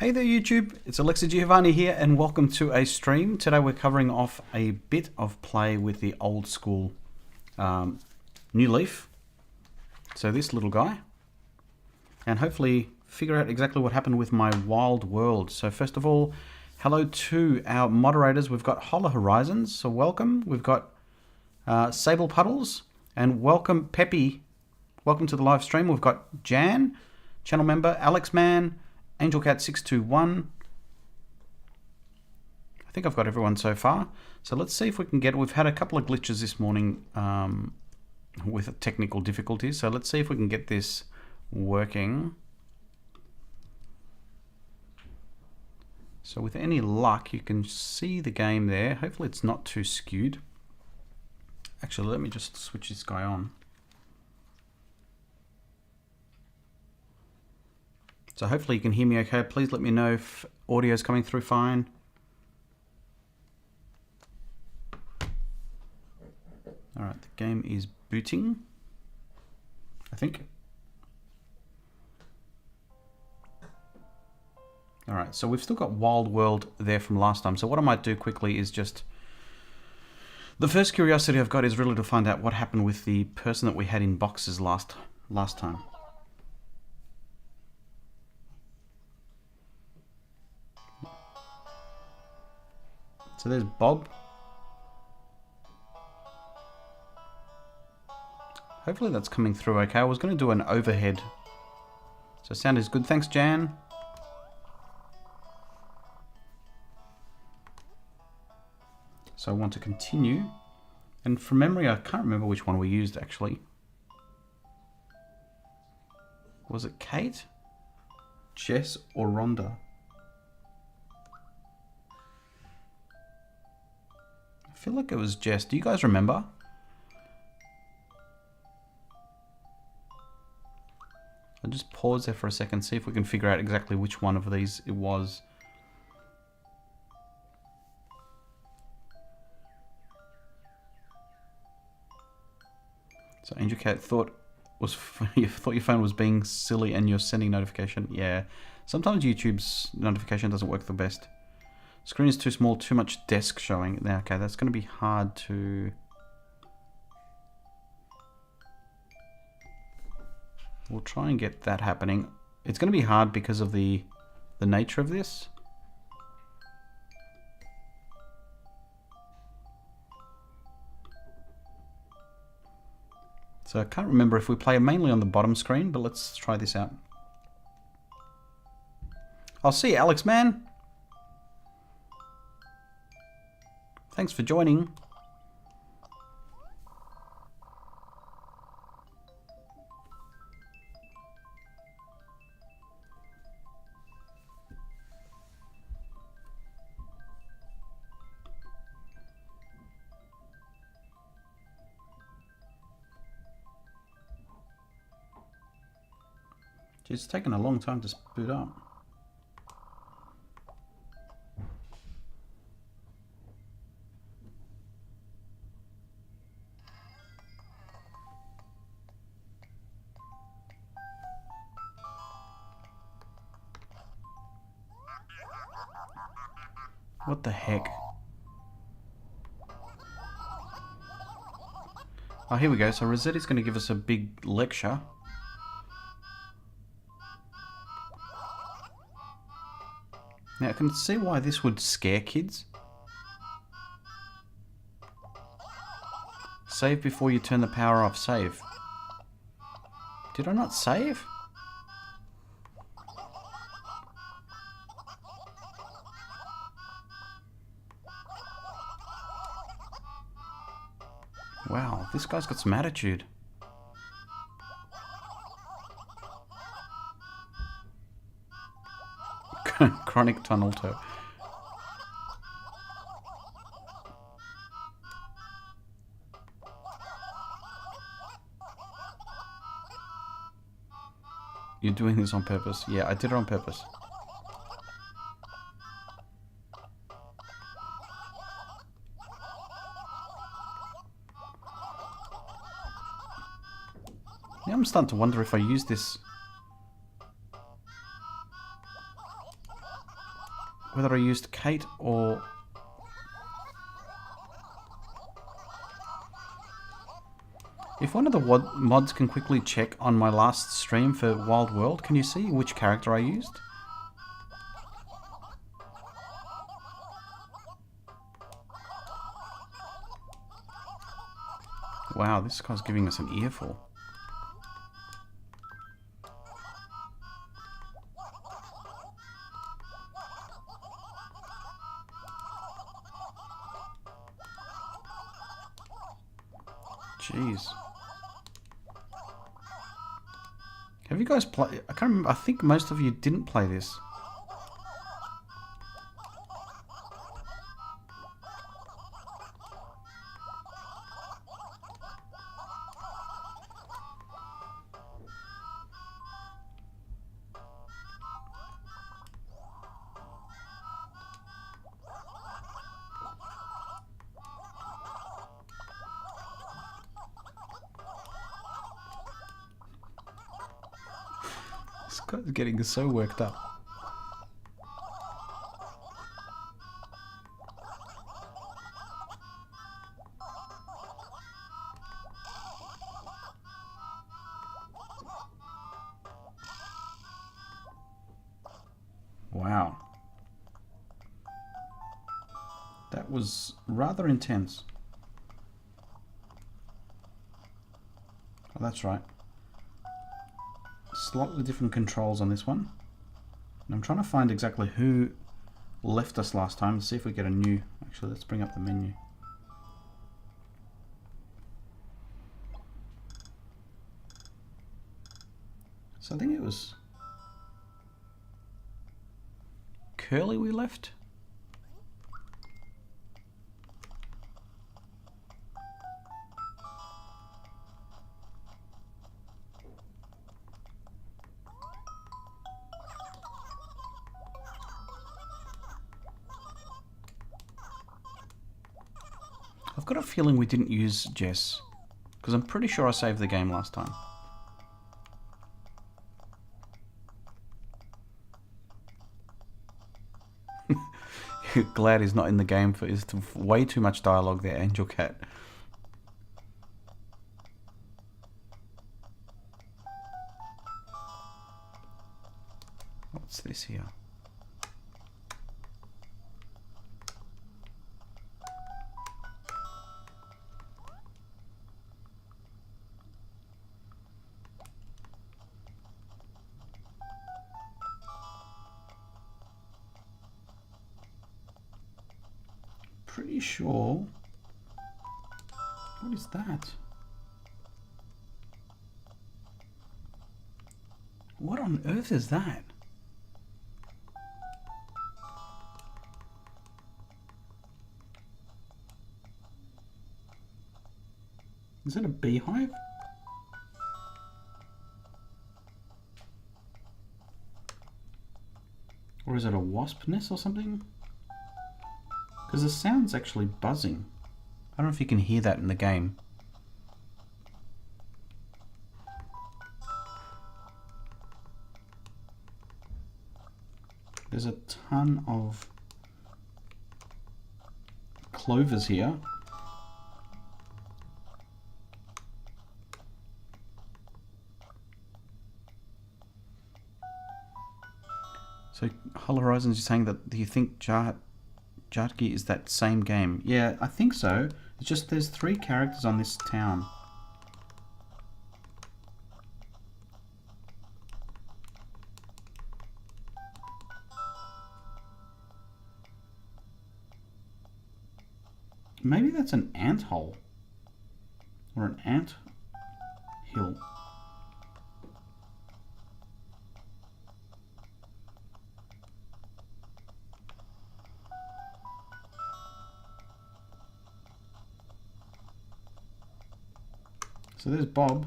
Hey there YouTube, it's Alexi Giovani here and welcome to a stream. Today we're covering off a bit of play with the old school New Leaf. So this little guy. And hopefully figure out exactly what happened with my wild world. So first of all, hello to our moderators. We've got Holler Horizons, so welcome. We've got Sable Puddles and welcome Peppy. Welcome to the live stream. We've got Jan, channel member, Alex Man, AngelCat621. I think I've got everyone so far. So let's see if we can get, we've had a couple of glitches this morning with technical difficulties. So let's see if we can get this working. So with any luck, you can see the game there. Hopefully it's not too skewed. Actually, let me just switch this guy on. So hopefully you can hear me okay. Please let me know if audio is coming through fine. All right, the game is booting, I think. All right, so we've still got Wild World there from last time. So what I might do quickly is just, the first curiosity I've got is really to find out what happened with the person that we had in boxes last time. So there's Bob. Hopefully that's coming through okay. I was going to do an overhead. So sound is good. Thanks, Jan. So I want to continue. And from memory, I can't remember which one we used actually. Was it Kate, Jess, or Rhonda? I feel like it was Jess. Do you guys remember? I'll just pause there for a second, see if we can figure out exactly which one of these it was. So Angel Cat thought you thought your phone was being silly and you're sending notification. Yeah, sometimes YouTube's notification doesn't work the best. Screen is too small, too much desk showing. Now, okay, that's going to be hard to... We'll try and get that happening. It's going to be hard because of the nature of this. So I can't remember if we play mainly on the bottom screen, but let's try this out. I'll see you, Alex Man. Thanks for joining. It's taken a long time to boot up. What the heck? Oh, here we go. So Rosetti's going to give us a big lecture. Now I can see why this would scare kids. Save before you turn the power off. Save. Did I not save? Wow, this guy's got some attitude. Chronic tunnel toe. You're doing this on purpose. Yeah, I did it on purpose. Yeah, I'm starting to wonder if I use this. whether I used Kate or... If one of the mods can quickly check on my last stream for Wild World, can you see which character I used? Wow, this guy's giving us an earful. Jeez. Have you guys played? I can't remember. I think most of you didn't play this. This guy's getting so worked up. Wow. That was rather intense. Oh, that's right. Slightly different controls on this one. And I'm trying to find exactly who left us last time. See if we get a new... Actually, let's bring up the menu. So I think it was Curly we left. I've got a feeling we didn't use Jess, because I'm pretty sure I saved the game last time. Glad he's not in the game for is way too much dialogue there, Angel Cat. What's this here? Pretty sure. What is that? What on earth is that? Is that a beehive? Or is it a wasp nest or something? Because the sound's actually buzzing. I don't know if you can hear that in the game. There's a ton of clovers here. So Hull Horizons is saying that, do you think Jatki is that same game? Yeah, I think so. It's just there's 3 characters on this town. Maybe that's an ant hole. Or an ant hill. So there's Bob.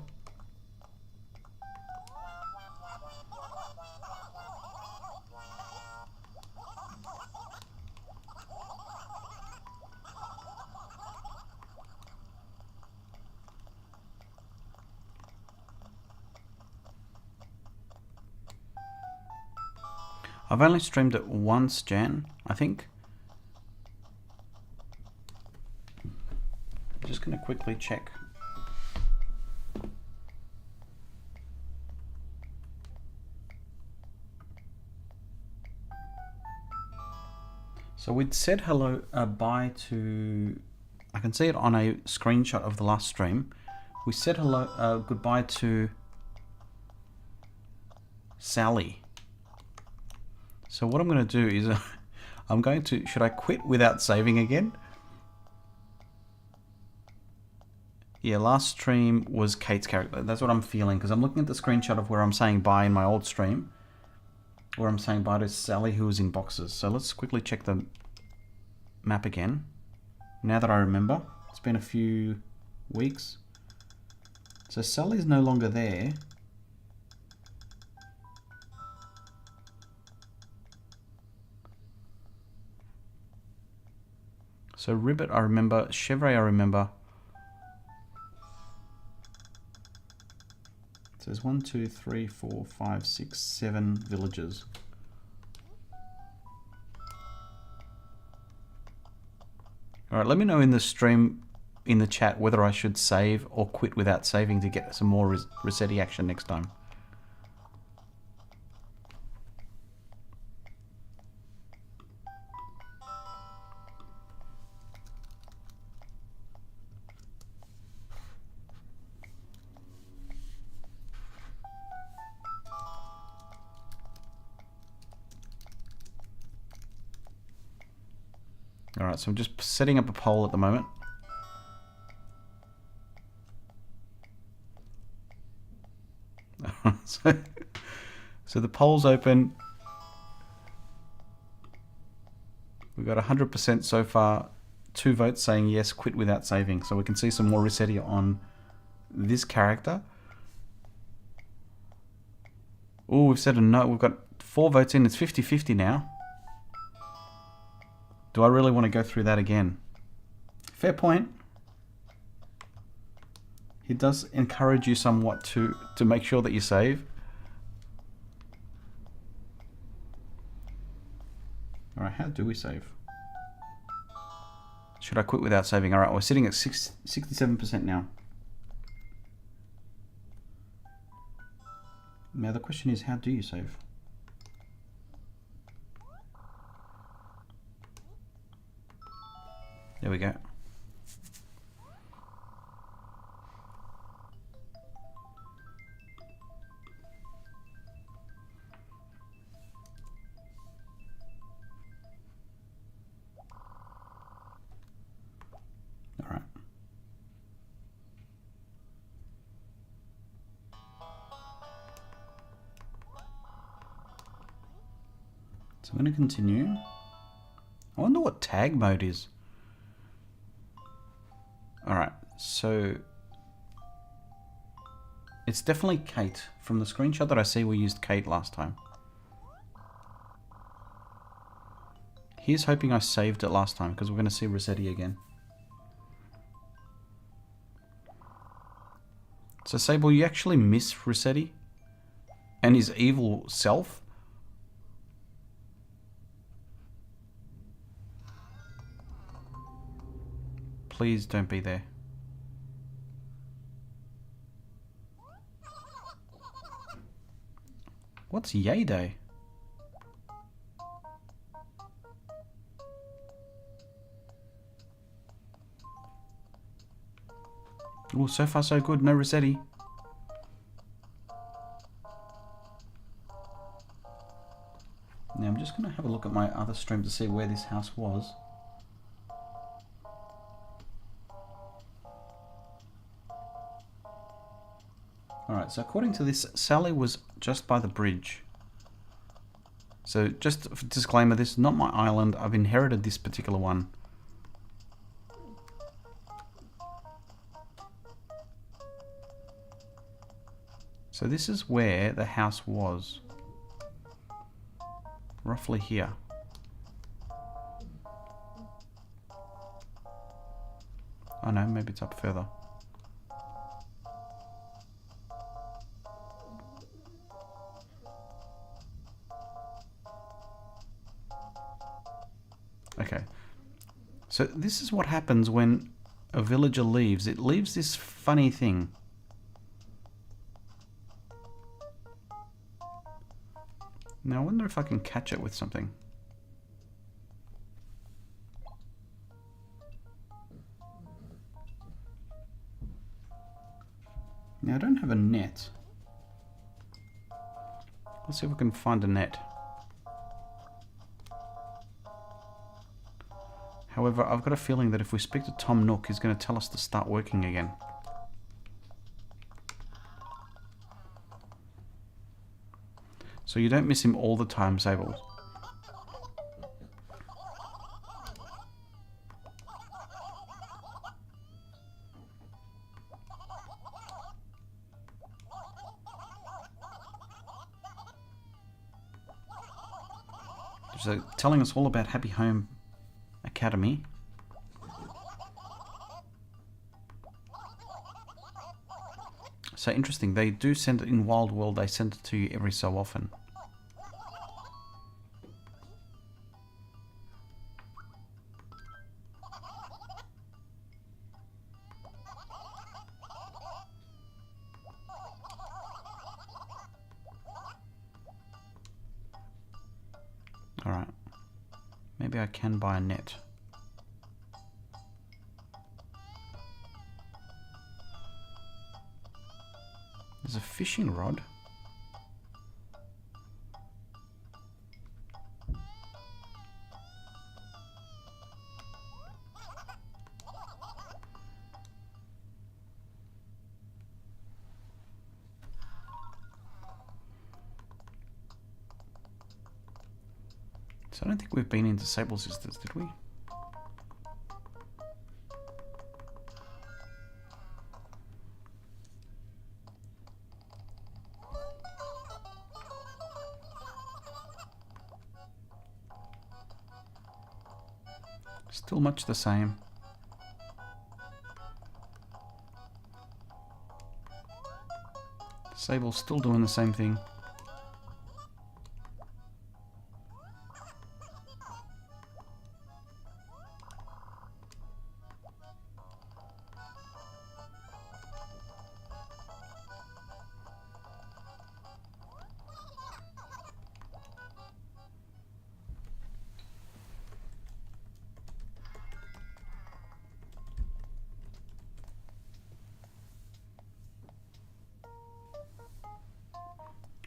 I've only streamed it once, Jan, I think. I'm just going to quickly check. So we'd said hello, bye to, I can see it on a screenshot of the last stream. We said hello, goodbye to Sally. So what I'm going to do is, I'm going to, should I quit without saving again? Yeah, last stream was Kate's character. That's what I'm feeling, because I'm looking at the screenshot of where I'm saying bye in my old stream, where I'm saying bye to Sally, who was in boxes. So let's quickly check the map again. Now that I remember, it's been a few weeks. So Sally's no longer there. So Ribbit, I remember. Chevrolet, I remember. So there's 1, 2, 3, 4, 5, 6, 7 villages. Alright, let me know in the stream, in the chat, whether I should save or quit without saving to get some more Rossetti action next time. Alright, so I'm just setting up a poll at the moment. So the poll's open. We've got 100% so far. 2 votes saying yes, quit without saving. So we can see some more Rossetti on this character. Oh, we've said a no. We've got 4 votes in. It's 50-50 now. Do I really want to go through that again? Fair point. He does encourage you somewhat to make sure that you save. Alright, how do we save? Should I quit without saving? Alright, we're sitting at 67% now. Now the question is, how do you save? There we go. All right. So I'm going to continue. I wonder what tag mode is. Alright, so it's definitely Kate. From the screenshot that I see, we used Kate last time. Here's hoping I saved it last time, because we're going to see Rossetti again. So Sable, you actually miss Rossetti and his evil self? Please don't be there. What's Yay Day? Oh, so far so good. No Rossetti. Now I'm just going to have a look at my other stream to see where this house was. Alright, so according to this, Sally was just by the bridge. So just a disclaimer, this is not my island. I've inherited this particular one. So this is where the house was. Roughly here. Oh no, maybe it's up further. So this is what happens when a villager leaves. It leaves this funny thing. Now I wonder if I can catch it with something. Now I don't have a net. Let's see if we can find a net. However, I've got a feeling that if we speak to Tom Nook, he's going to tell us to start working again. So you don't miss him all the time, Sable. So telling us all about Happy Home Academy. So interesting, they do send it in Wild World, they send it to you every so often. Alright, maybe I can buy a net. There's a fishing rod. So I don't think we've been into Sable Sisters, did we? Still much the same. Sable's still doing the same thing.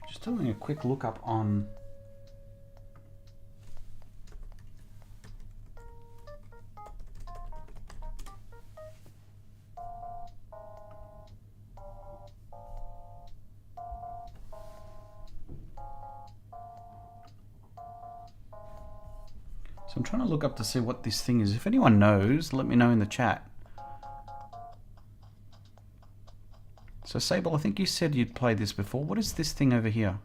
Just doing a quick look up on So I'm trying to look up to see what this thing is. If anyone knows, let me know in the chat. So Sable, I think you said you'd played this before. What is this thing over here?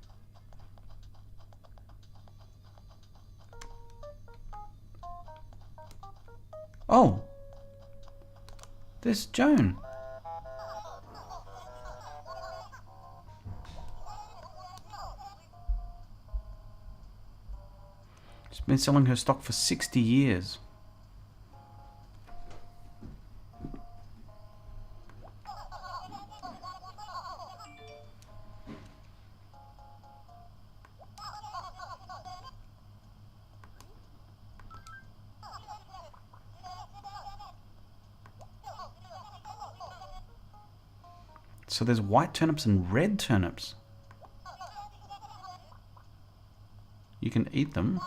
Oh! There's Joan. She's been selling her stock for 60 years. So there's white turnips and red turnips. You can eat them.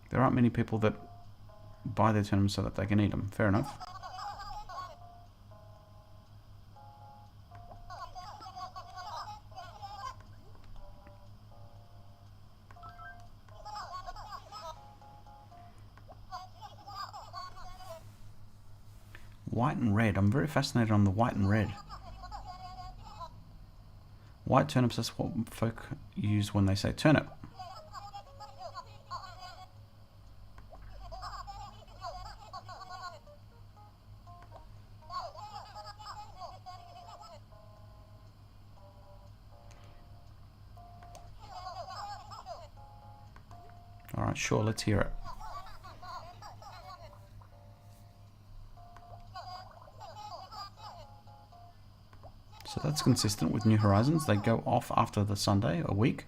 There aren't many people that buy their turnips so that they can eat them. Fair enough. White and red. I'm very fascinated on the white and red. White turnips, that's what folk use when they say turnip. Alright, sure, let's hear it. So that's consistent with New Horizons. They go off after the Sunday, a week.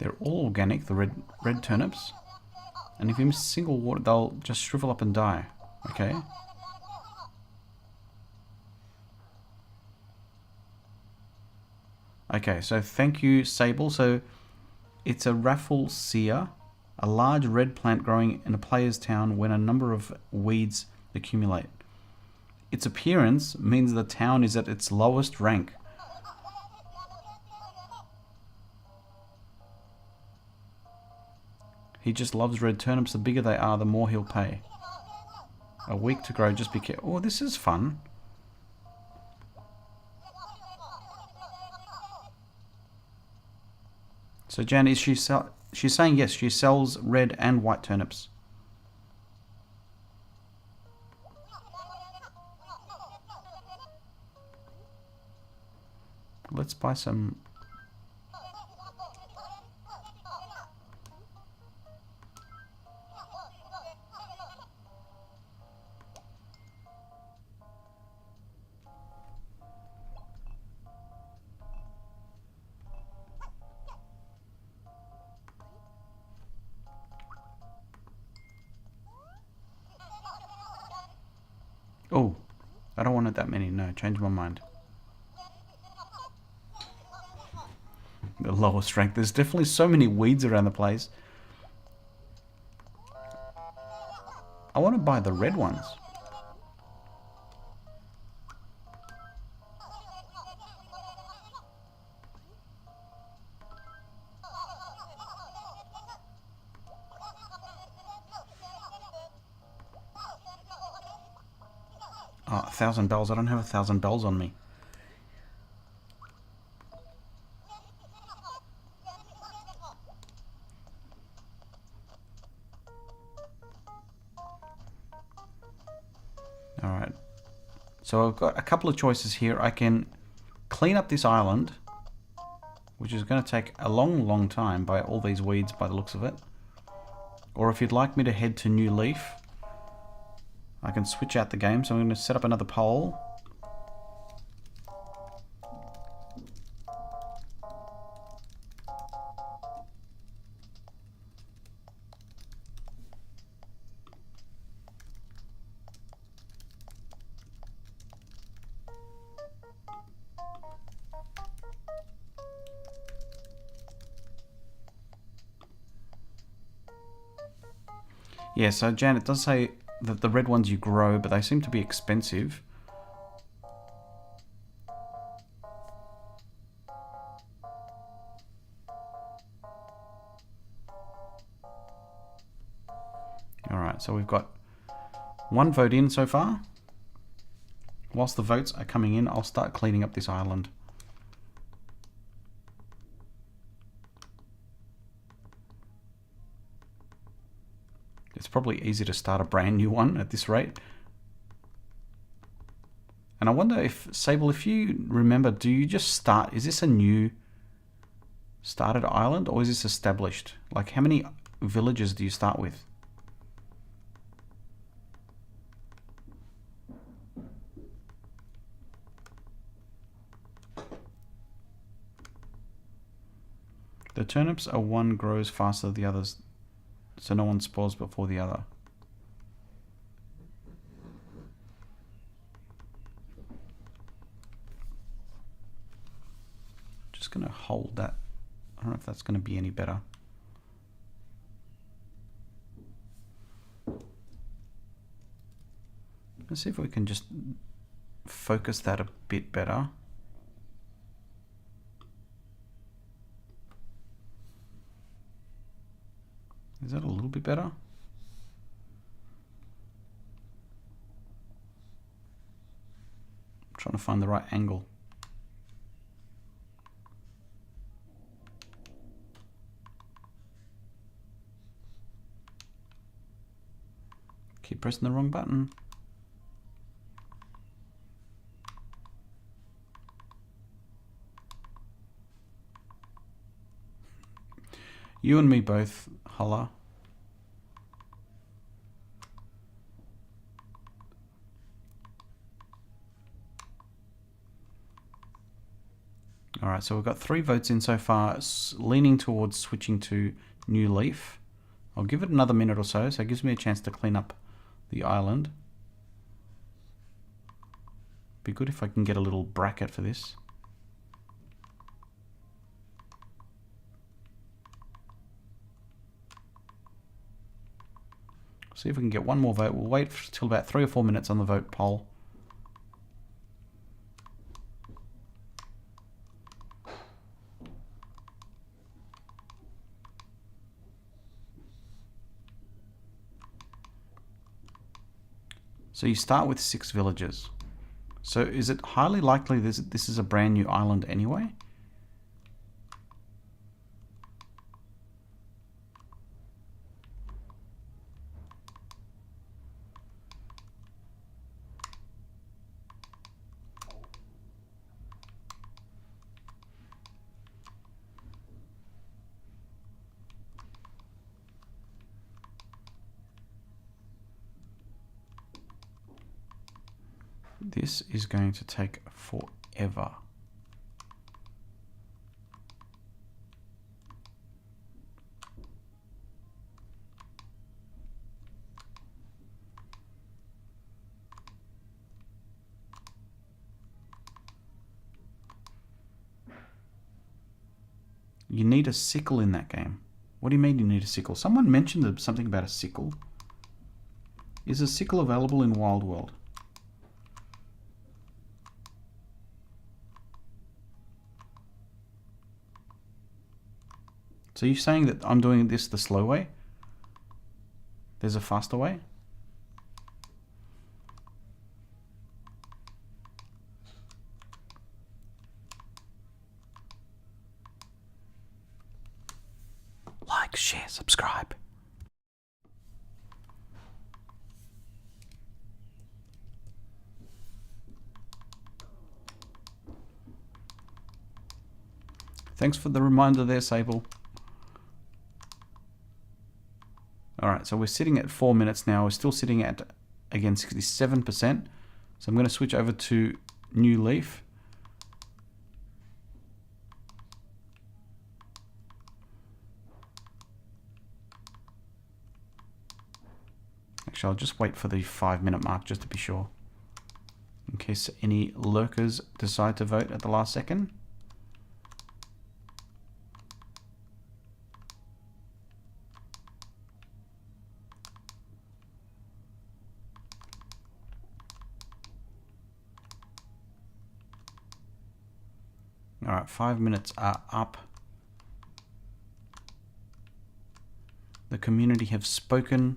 They're all organic, the red turnips. And if you miss a single water, they'll just shrivel up and die. Okay. Okay, so thank you, Sable. So it's a Rafflesia, a large red plant growing in a player's town when a number of weeds accumulate. Its appearance means the town is at its lowest rank. He just loves red turnips. The bigger they are, the more he'll pay. A week to grow, just be careful. Oh, this is fun. So Jan, is she's saying yes, she sells red and white turnips. Let's buy some. Oh, I don't want it that many. No, change my mind. The lower strength. There's definitely so many weeds around the place. I want to buy the red ones. Oh, 1,000 bells. I don't have 1,000 bells on me. Alright. So I've got a couple of choices here. I can clean up this island, which is going to take a long, long time by all these weeds by the looks of it. Or if you'd like me to head to New Leaf, I can switch out the game. So I'm going to set up another poll. Yeah, so Jan, it does say that the red ones you grow, but they seem to be expensive. Alright, so we've got one vote in so far. Whilst the votes are coming in, I'll start cleaning up this island. It's probably easy to start a brand new one at this rate. And I wonder if, Sable, if you remember, do you just start, is this a new started island or is this established? Like how many villages do you start with? The turnips are one grows faster than the others, so no one spoils before the other. Just going to hold that. I don't know if that's going to be any better. Let's see if we can just focus that a bit better. Is that a little bit better? I'm trying to find the right angle. Keep pressing the wrong button. You and me both, holla. Alright, so we've got 3 votes in so far, leaning towards switching to New Leaf. I'll give it another minute or so, so it gives me a chance to clean up the island. Be good if I can get a little bracket for this. See if we can get one more vote. We'll wait till about 3 or 4 minutes on the vote poll. So you start with 6 villages. So is it highly likely this is a brand new island anyway? This is going to take forever. You need a sickle in that game. What do you mean you need a sickle? Someone mentioned something about a sickle. Is a sickle available in Wild World? So you're saying that I'm doing this the slow way? There's a faster way? Like, share, subscribe. Thanks for the reminder there, Sable. Alright, so we're sitting at 4 minutes now. We're still sitting at, again, 67%. So I'm going to switch over to New Leaf. Actually, I'll just wait for the 5-minute mark just to be sure, in case any lurkers decide to vote at the last second. Alright, 5 minutes are up. The community have spoken.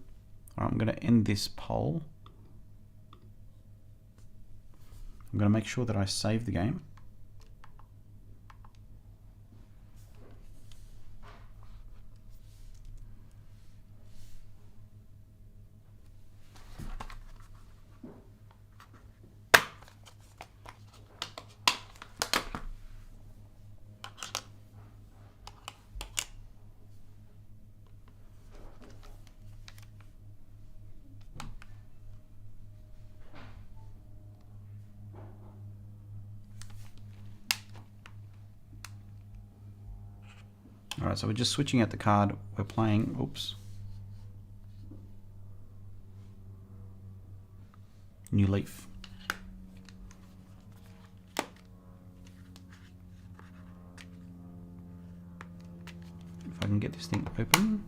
Alright, I'm going to end this poll. I'm going to make sure that I save the game. Alright, so we're just switching out the card. We're playing, oops, New Leaf. If I can get this thing open.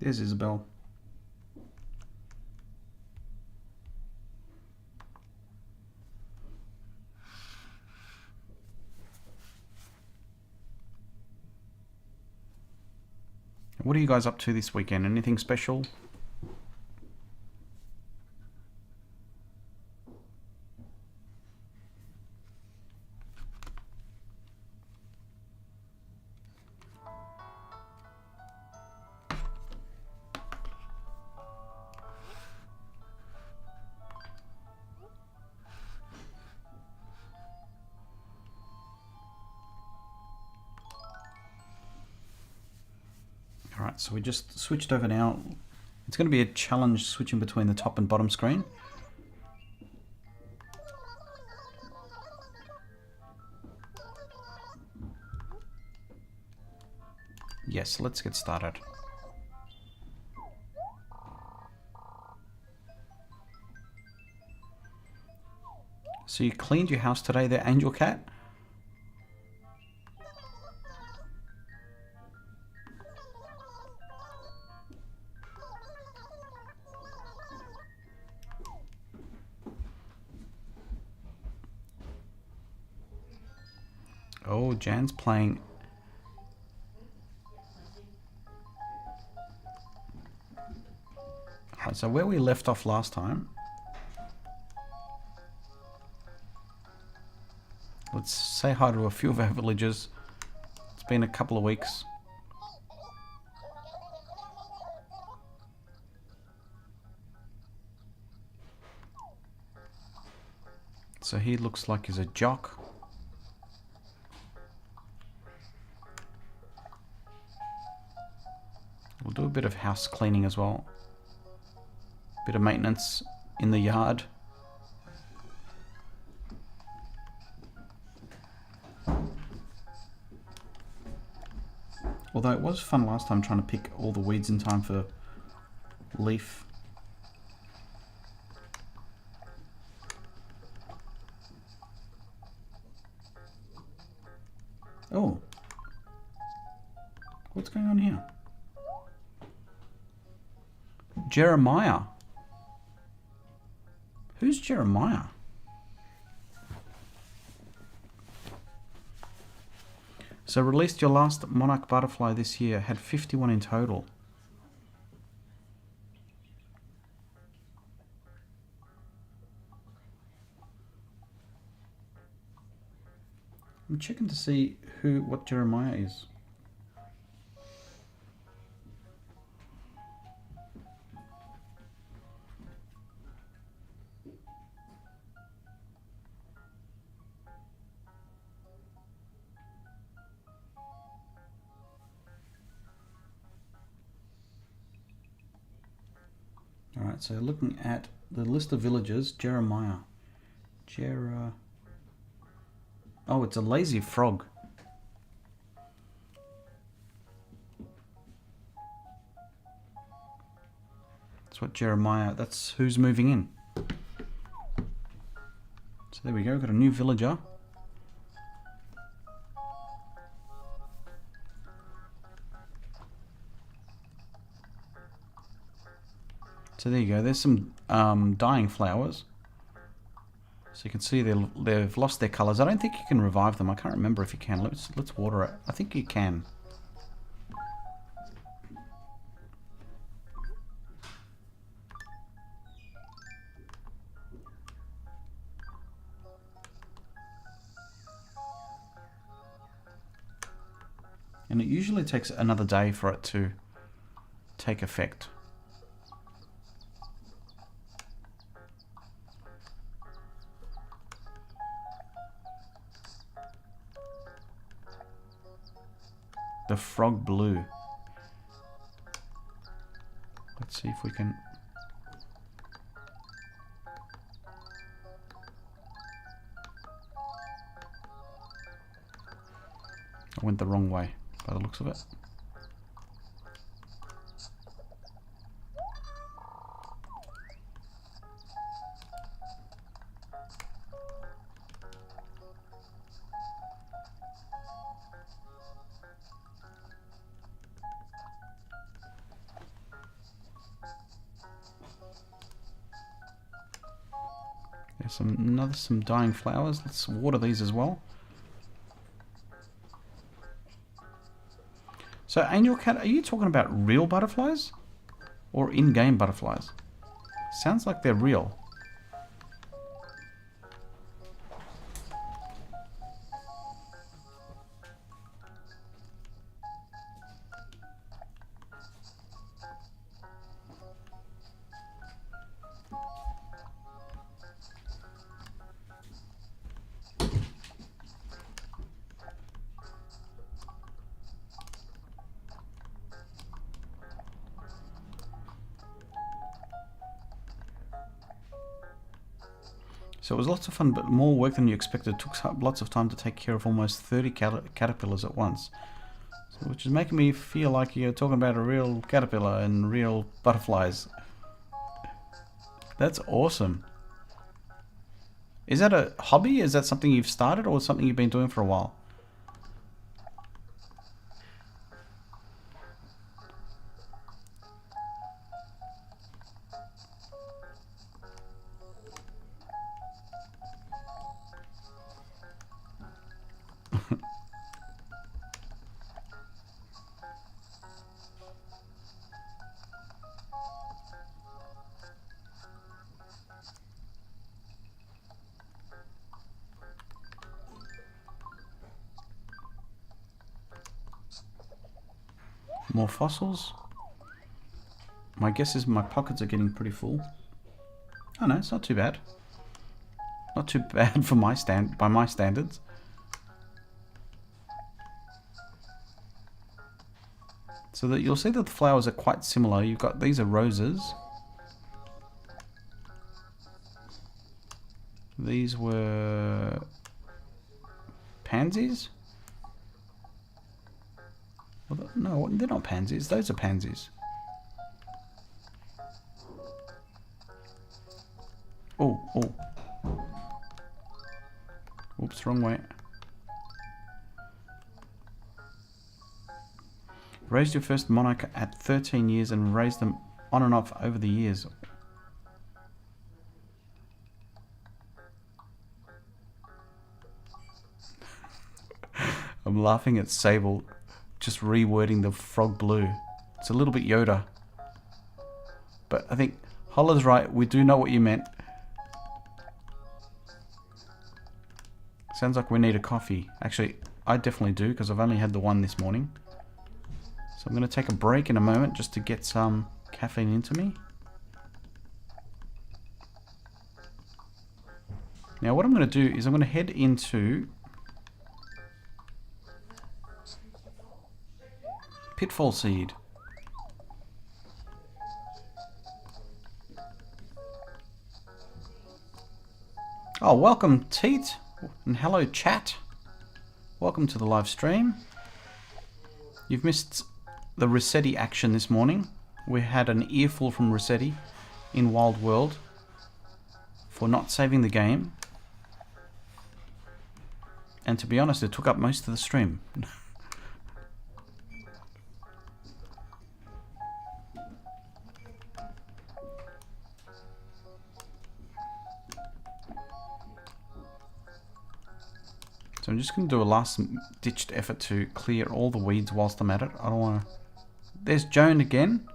There's Isabel. What are you guys up to this weekend? Anything special? Alright, so we just switched over now. It's going to be a challenge switching between the top and bottom screen. Yes, let's get started. So you cleaned your house today there, Angel Cat? Oh, Jan's playing. Alright, so where we left off last time, let's say hi to a few of our villagers. It's been a couple of weeks. So he looks like he's a jock. We'll do a bit of house cleaning as well. Bit of maintenance in the yard. Although it was fun last time trying to pick all the weeds in time for leaf. Oh. What's going on here? Jeremiah. Who's Jeremiah? So released your last monarch butterfly this year. Had 51 in total. I'm checking to see what Jeremiah is. Alright, so looking at the list of villagers, Jeremiah. Oh, it's a lazy frog. That's what Jeremiah, that's who's moving in. So there we go, got a new villager. So there you go, there's some dying flowers. So you can see they've lost their colours. I don't think you can revive them. I can't remember if you can. Let's water it. I think you can. And it usually takes another day for it to take effect. The frog blue. Let's see if we can... I went the wrong way by the looks of it. There's some dying flowers. Let's water these as well. So, Angel Cat, are you talking about real butterflies? Or in-game butterflies? Sounds like they're real. So it was lots of fun, but more work than you expected. It took lots of time to take care of almost 30 caterpillars at once. So, which is making me feel like you're talking about a real caterpillar and real butterflies. That's awesome. Is that a hobby? Is that something you've started or something you've been doing for a while? More fossils. My guess is my pockets are getting pretty full. Oh no, it's not too bad. Not too bad for by my standards. So that you'll see that the flowers are quite similar. You've got these are roses. These were pansies? Well, no, they're not pansies. Those are pansies. Oh, oh. Oops, wrong way. Raised your first monarch at 13 years and raised them on and off over the years. I'm laughing at Sable just rewording the frog blue. It's a little bit Yoda. But I think Holla's right, we do know what you meant. Sounds like we need a coffee. Actually, I definitely do because I've only had the one this morning. So I'm going to take a break in a moment just to get some caffeine into me. Now what I'm going to do is I'm going to head into Pitfall Seed. Oh, welcome Teet, and hello chat. Welcome to the live stream. You've missed the Rossetti action this morning. We had an earful from Rossetti in Wild World for not saving the game. And to be honest, it took up most of the stream. So I'm just going to do a last-ditched effort to clear all the weeds whilst I'm at it. I don't want to... There's Joan again.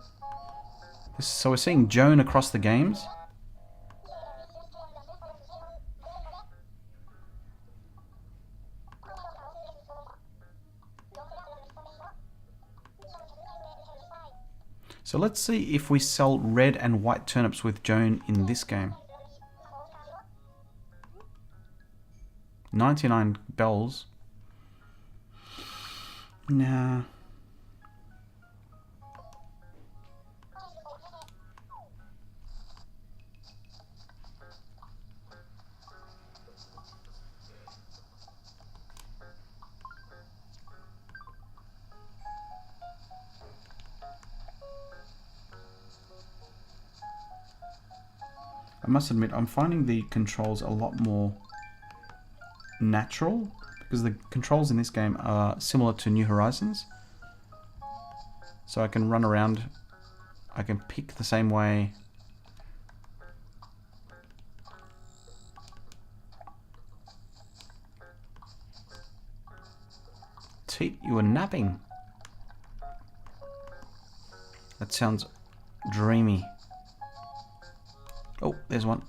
So we're seeing Joan across the games. So let's see if we sell red and white turnips with Joan in this game. 99 bells. Nah. I must admit, I'm finding the controls a lot more natural because the controls in this game are similar to New Horizons. So I can run around, I can pick the same way. Teet, you were napping. That sounds dreamy. Oh, there's one.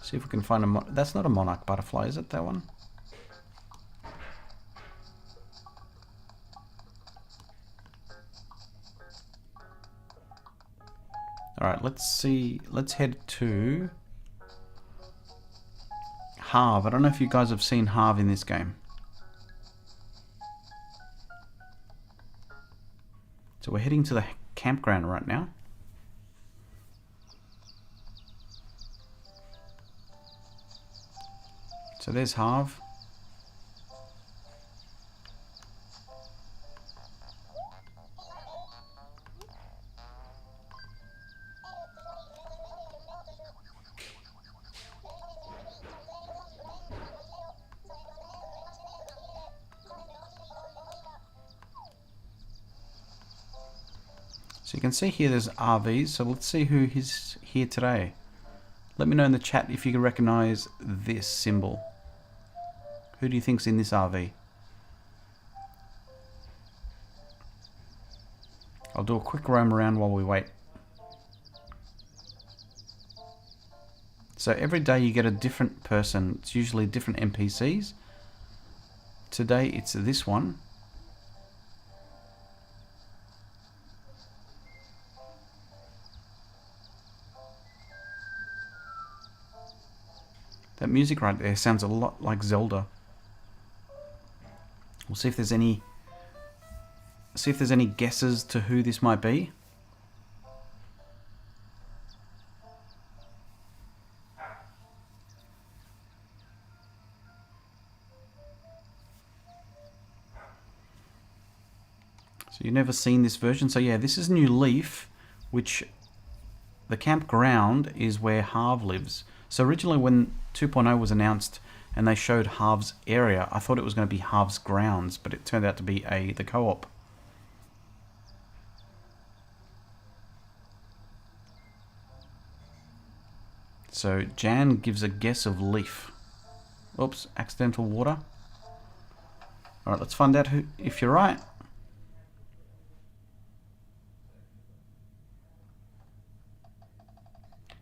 See if we can find a that's not a monarch butterfly, is it, that one? Alright, let's see. Let's head to Harv. I don't know if you guys have seen Harv in this game. So we're heading to the campground right now. So there's Harv. So you can see here there's RVs, so let's see who is here today. Let me know in the chat if you can recognize this symbol. Who do you think's in this RV? I'll do a quick roam around while we wait. So every day you get a different person. It's usually different NPCs. Today it's this one. That music right there sounds a lot like Zelda. We'll see if there's any guesses to who this might be. So you've never seen this version. So yeah, this is New Leaf, which the campground is where Harv lives. So originally when 2.0 was announced and they showed Harv's area, I thought it was going to be Harv's grounds, but it turned out to be the co-op. So Jan gives a guess of leaf. Oops, accidental water. Alright, let's find out if you're right.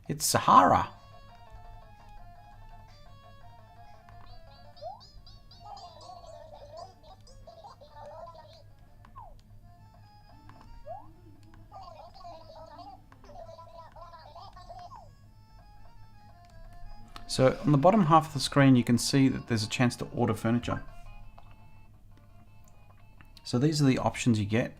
It's Sahara. So on the bottom half of the screen you can see that there's a chance to order furniture. So these are the options you get.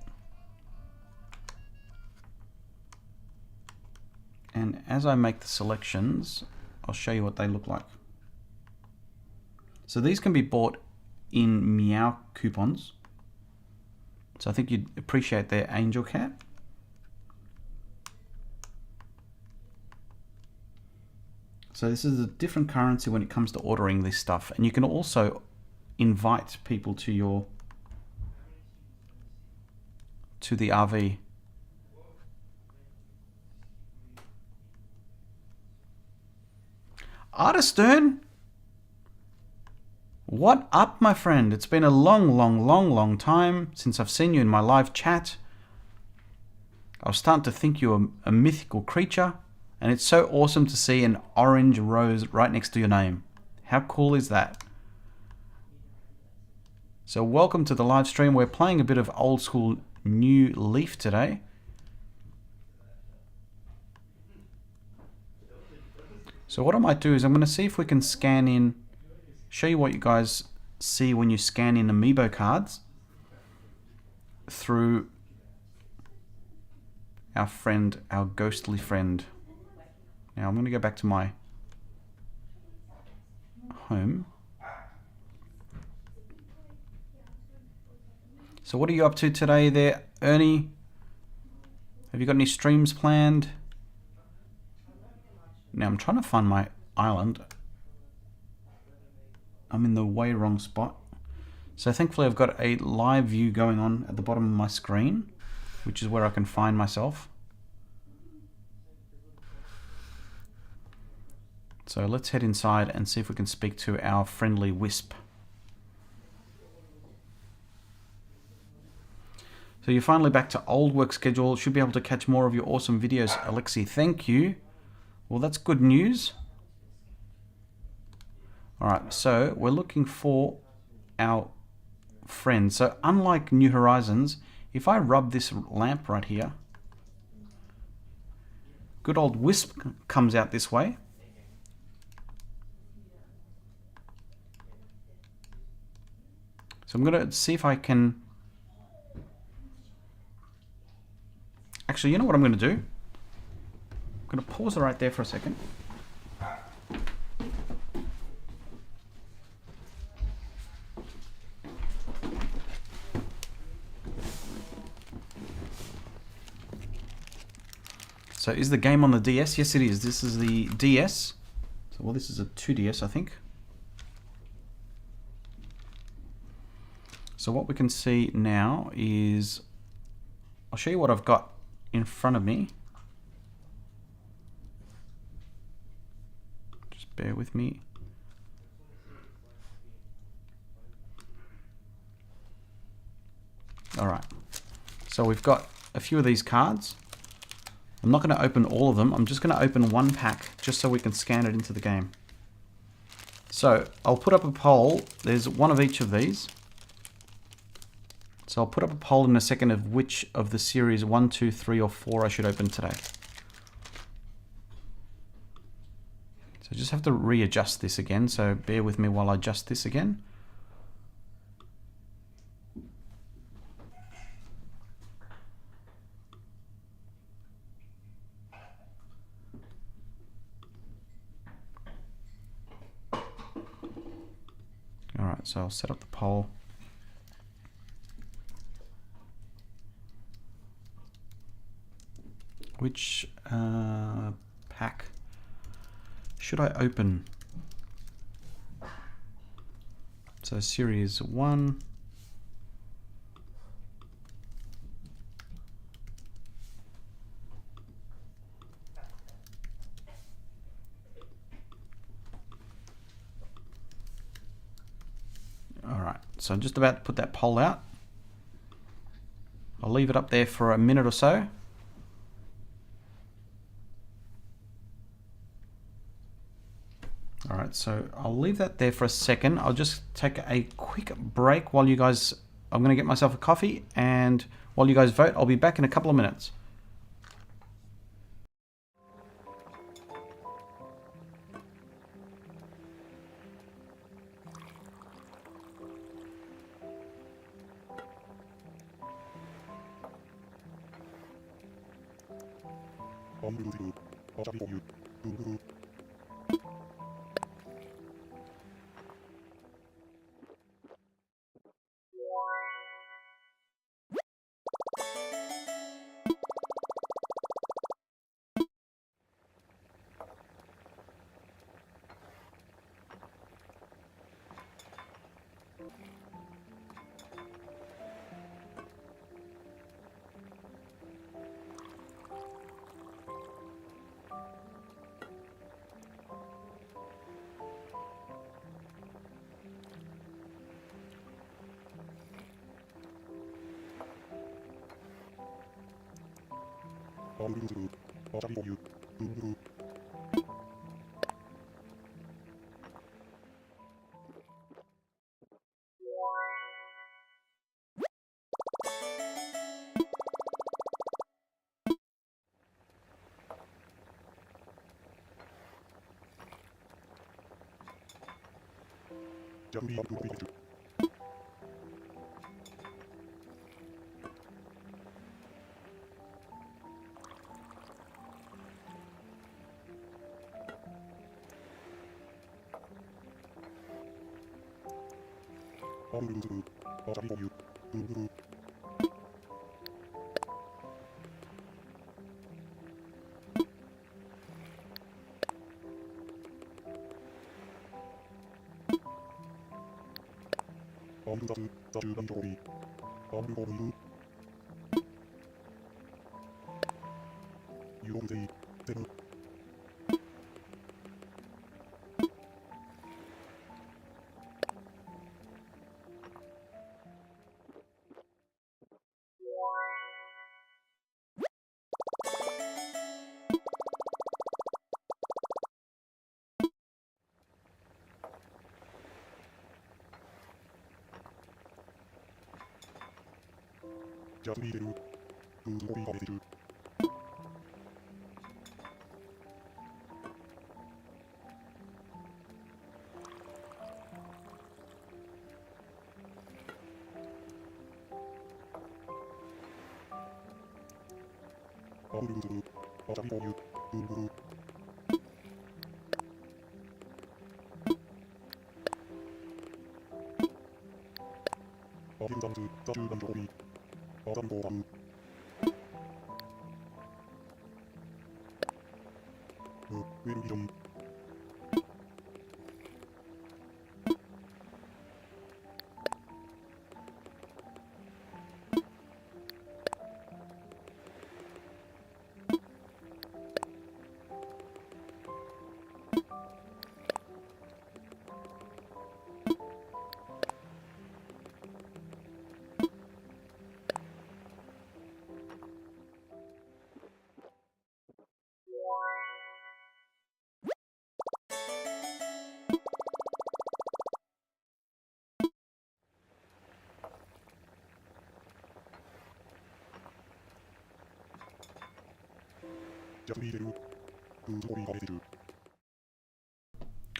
And as I make the selections, I'll show you what they look like. So these can be bought in Meow coupons. So I think you'd appreciate their angel cat. So this is a different currency when it comes to ordering this stuff. And you can also invite people to the RV. Artistern? What up, my friend? It's been a long time since I've seen you in my live chat. I was starting to think you were a mythical creature, and it's so awesome to see an orange rose right next to your name. How cool is that? So welcome to the live stream. We're playing a bit of old school New Leaf today. So what I might do is I'm going to see if we can scan in, show you what you guys see when you scan in amiibo cards through our friend, our ghostly friend. Now I'm going to go back to my home. So what are you up to today there, Ernie? Have you got any streams planned? Now I'm trying to find my island. I'm in the way wrong spot. So thankfully I've got a live view going on at the bottom of my screen, which is where I can find myself. So let's head inside and see if we can speak to our friendly wisp. So you're finally back to old work schedule. Should be able to catch more of your awesome videos, Alexi. Thank you. Well, that's good news. Alright, so we're looking for our friend. So unlike New Horizons, if I rub this lamp right here, good old Wisp comes out this way. So I'm going to see if I can... Actually, you know what I'm going to do? I'm going to pause it right there for a second. So is the game on the DS? Yes, it is. This is the DS. So, well, this is a 2DS, I think. So what we can see now is... I'll show you what I've got in front of me. Just bear with me. Alright. So we've got a few of these cards. I'm not going to open all of them. I'm just going to open one pack just so we can scan it into the game. So I'll put up a poll. There's one of each of these. So I'll put up a poll in a second of which of the series 1, 2, 3, or 4 I should open today. So I just have to readjust this again. So bear with me while I adjust this again. Alright, so I'll set up the poll. Which pack should I open? So series 1. Alright, so I'm just about to put that poll out. I'll leave it up there for a minute or so. Alright, so I'll leave that there for a second. I'll just take a quick break while you guys... I'm going to get myself a coffee, and while you guys vote, I'll be back in a couple of minutes.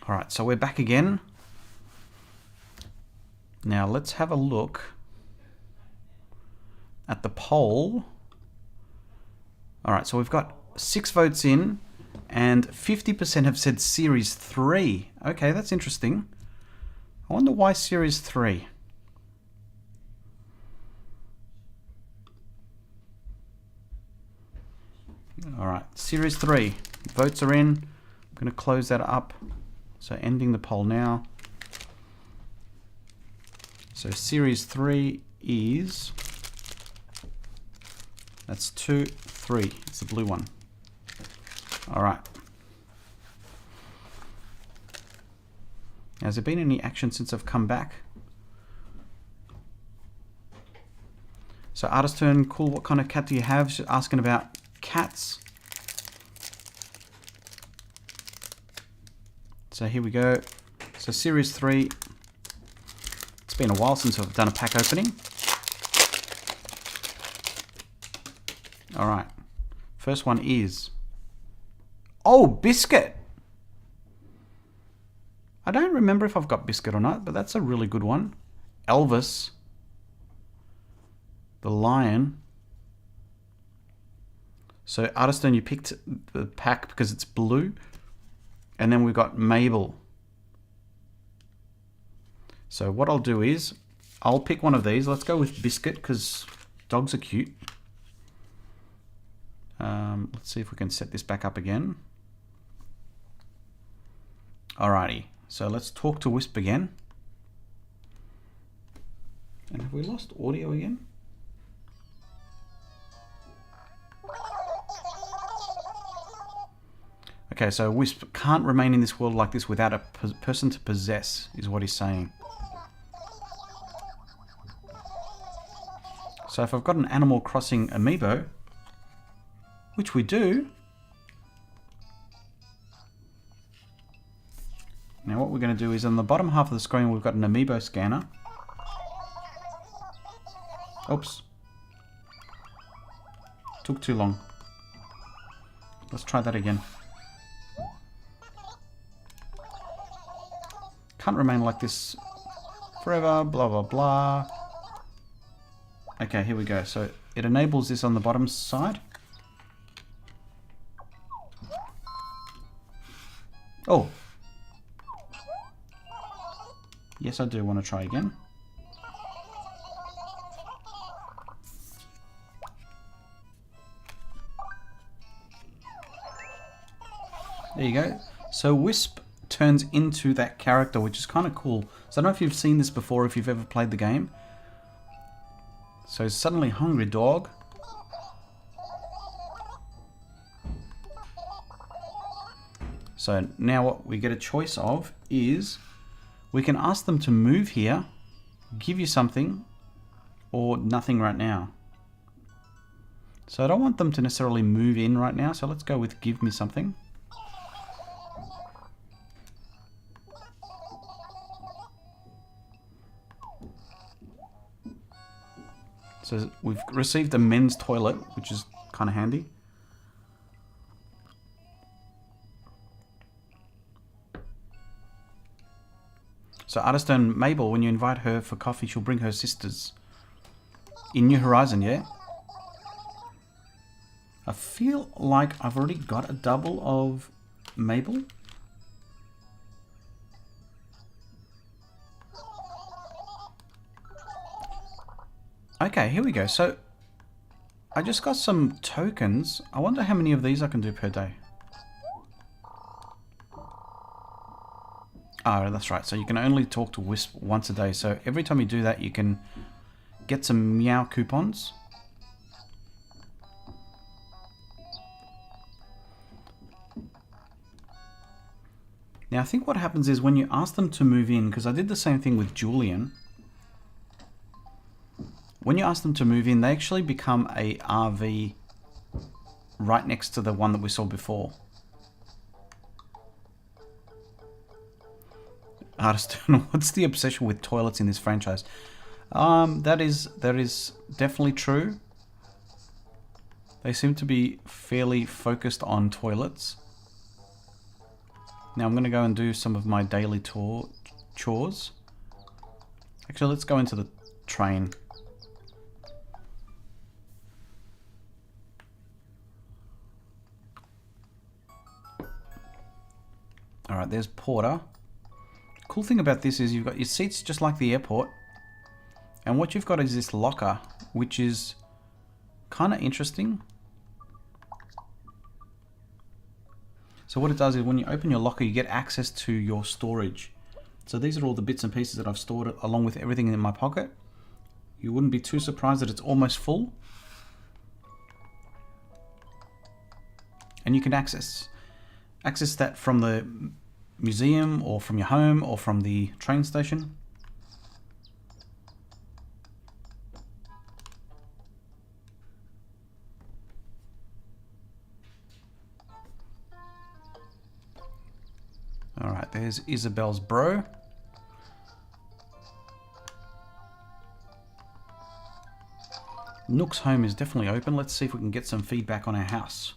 Alright, so we're back again. Now let's have a look at the poll. Alright, so we've got 6 votes in and 50% have said Series 3. Okay, that's interesting. I wonder why Series 3. Alright, Series 3. Votes are in. I'm going to close that up. So ending the poll now. So Series 3 is... That's 2, 3. It's the blue one. Alright. Has there been any action since I've come back? So artist turn, cool, what kind of cat do you have? She's asking about cats. So here we go. So Series 3. It's been a while since I've done a pack opening. Alright. First one is... Oh, Biscuit! I don't remember if I've got Biscuit or not, but that's a really good one. Elvis. The lion. So Artistone, you picked the pack because it's blue. And then we've got Mabel. So what I'll do is, I'll pick one of these. Let's go with Biscuit because dogs are cute. Let's see if we can set this back up again. Alrighty, so let's talk to Wisp again. And have we lost audio again? Okay, so Wisp can't remain in this world like this without a person to possess, is what he's saying. So if I've got an Animal Crossing amiibo, which we do, now what we're going to do is on the bottom half of the screen we've got an amiibo scanner. Oops. Took too long. Let's try that again. Can't remain like this forever, blah, blah, blah. Okay, here we go. So it enables this on the bottom side. Oh. Yes, I do want to try again. There you go. So Wisp turns into that character, which is kind of cool. So I don't know if you've seen this before, if you've ever played the game. So suddenly hungry dog. So now what we get a choice of is we can ask them to move here, give you something, or nothing right now. So I don't want them to necessarily move in right now, so let's go with give me something. So So we've received a men's toilet, which is kind of handy. So Artistone Mabel, when you invite her for coffee, she'll bring her sisters. In New Horizon, yeah? I feel like I've already got a double of Mabel. Okay, here we go. So I just got some tokens. I wonder how many of these I can do per day. Oh, that's right. So you can only talk to Wisp once a day. So every time you do that, you can get some meow coupons. Now, I think what happens is when you ask them to move in, because I did the same thing with Julian. When you ask them to move in, they actually become a RV right next to the one that we saw before. Artistone, what's the obsession with toilets in this franchise? That is definitely true. They seem to be fairly focused on toilets. Now I'm going to go and do some of my daily chores. Actually, let's go into the train. Alright, there's Porter. Cool thing about this is you've got your seats just like the airport. And what you've got is this locker, which is kind of interesting. So what it does is when you open your locker, you get access to your storage. So these are all the bits and pieces that I've stored along with everything in my pocket. You wouldn't be too surprised that it's almost full. And you can access that from the museum or from your home or from the train station. Alright, there's Isabel's bro. Nook's home is definitely open. Let's see if we can get some feedback on our house.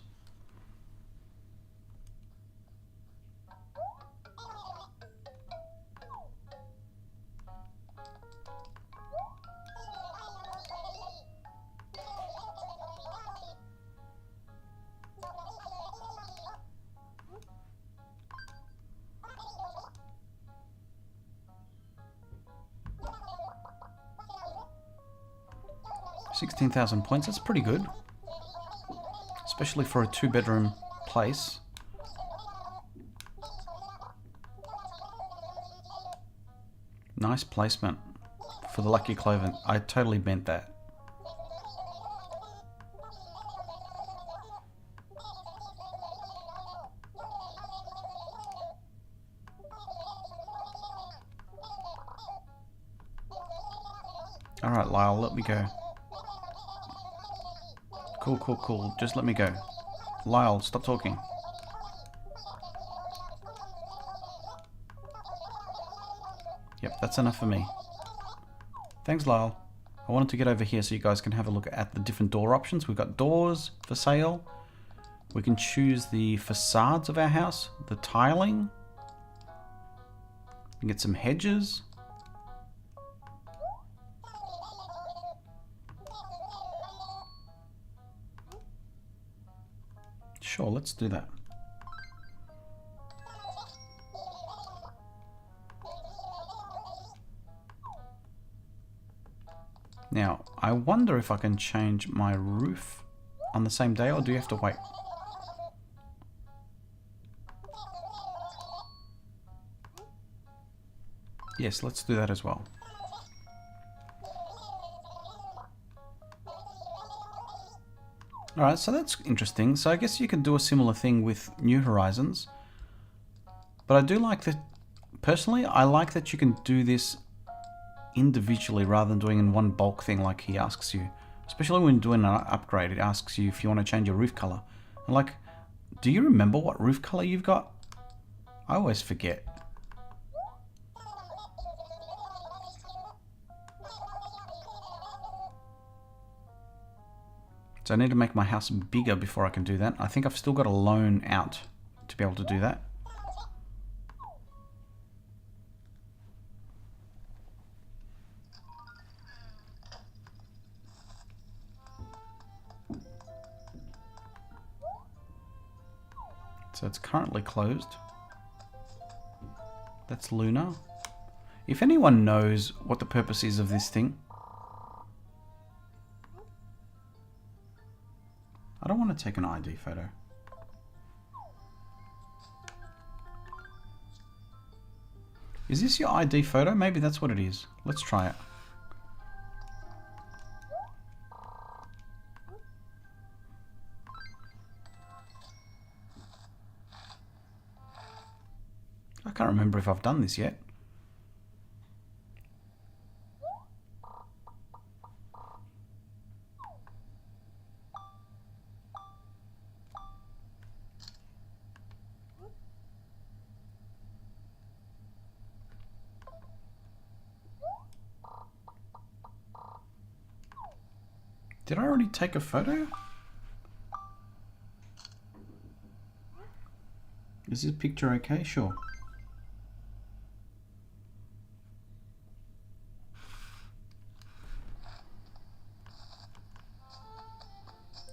$16,000 points, that's pretty good. Especially for a 2-bedroom place. Nice placement for the Lucky Cloven. I totally meant that. Alright, Lyle, let me go. Cool, cool, cool. Just let me go. Lyle, stop talking. Yep, that's enough for me. Thanks, Lyle. I wanted to get over here so you guys can have a look at the different door options. We've got doors for sale. We can choose the facades of our house, the tiling. We can get some hedges. Sure, let's do that. Now, I wonder if I can change my roof on the same day, or do you have to wait? Yes, let's do that as well. Alright, so that's interesting. So I guess you can do a similar thing with New Horizons. But I do like that, personally, I like that you can do this individually rather than doing in one bulk thing like he asks you. Especially when doing an upgrade, it asks you if you want to change your roof color. And like, do you remember what roof color you've got? I always forget. So I need to make my house bigger before I can do that. I think I've still got a loan out to be able to do that. So it's currently closed. That's Luna. If anyone knows what the purpose is of this thing, I don't want to take an ID photo. Is this your ID photo? Maybe that's what it is. Let's try it. I can't remember if I've done this yet. Did I already take a photo? Is this picture okay? Sure.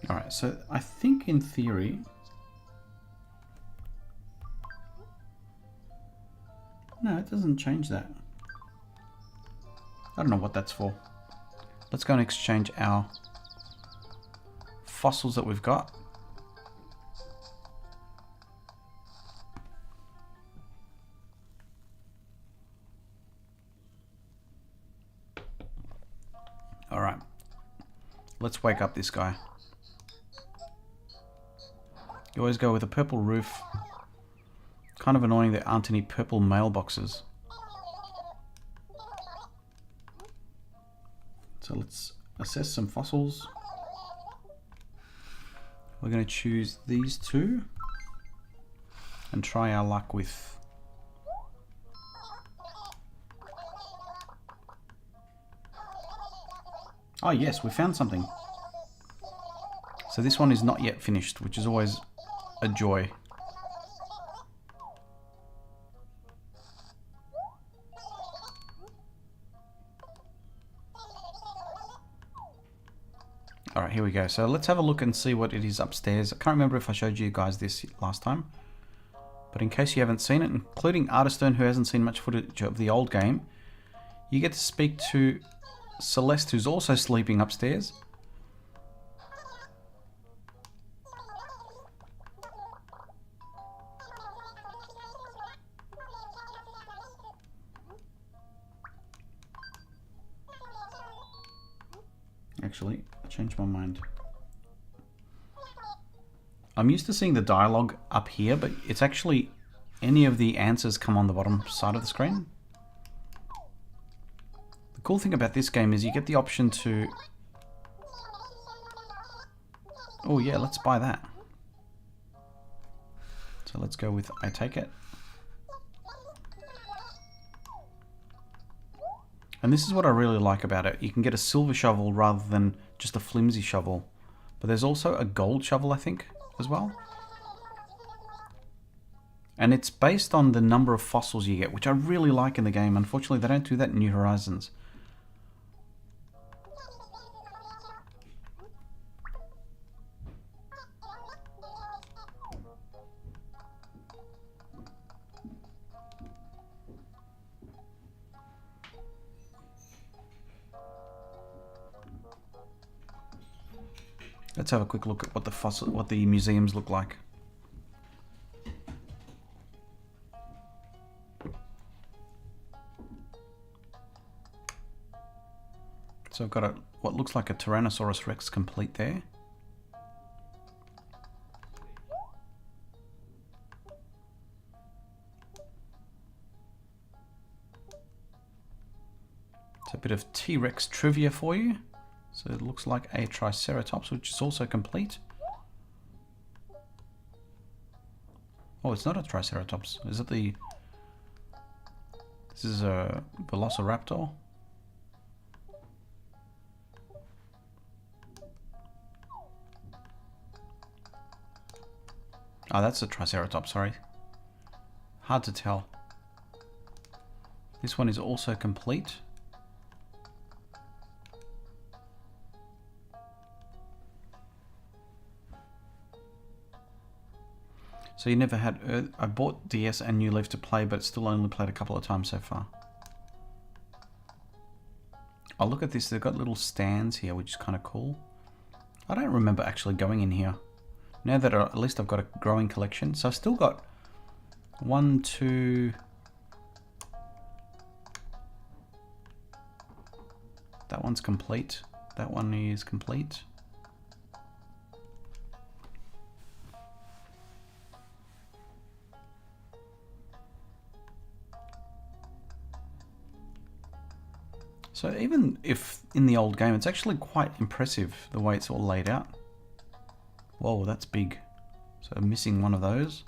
Alright, so I think in theory... No, it doesn't change that. I don't know what that's for. Let's go and exchange our fossils that we've got. Alright. Let's wake up this guy. You always go with a purple roof. Kind of annoying there aren't any purple mailboxes. So let's assess some fossils. We're going to choose these two and try our luck with... Oh yes, we found something. So this one is not yet finished, which is always a joy. Alright, here we go. So let's have a look and see what it is upstairs. I can't remember if I showed you guys this last time. But in case you haven't seen it, including Artistone, who hasn't seen much footage of the old game, you get to speak to Celeste, who's also sleeping upstairs. Actually, I changed my mind. I'm used to seeing the dialogue up here, but it's actually any of the answers come on the bottom side of the screen. The cool thing about this game is you get the option to... Oh yeah, let's buy that. So let's go with I take it. And this is what I really like about it. You can get a silver shovel rather than just a flimsy shovel. But there's also a gold shovel, I think, as well. And it's based on the number of fossils you get, which I really like in the game. Unfortunately, they don't do that in New Horizons. Let's have a quick look at what the museums look like. So I've got what looks like a Tyrannosaurus Rex complete there. It's a bit of T-Rex trivia for you. So it looks like a Triceratops, which is also complete. Oh, it's not a Triceratops. Is it the... This is a Velociraptor. Oh, that's a Triceratops, sorry. Hard to tell. This one is also complete. So you never had... I bought DS and New Leaf to play, but still only played a couple of times so far. Oh, look at this. They've got little stands here, which is kind of cool. I don't remember actually going in here. Now that at least I've got a growing collection. So I've still got 1, 2... That one's complete. That one is complete. So even if in the old game, it's actually quite impressive the way it's all laid out. Whoa, that's big. So I'm missing one of those.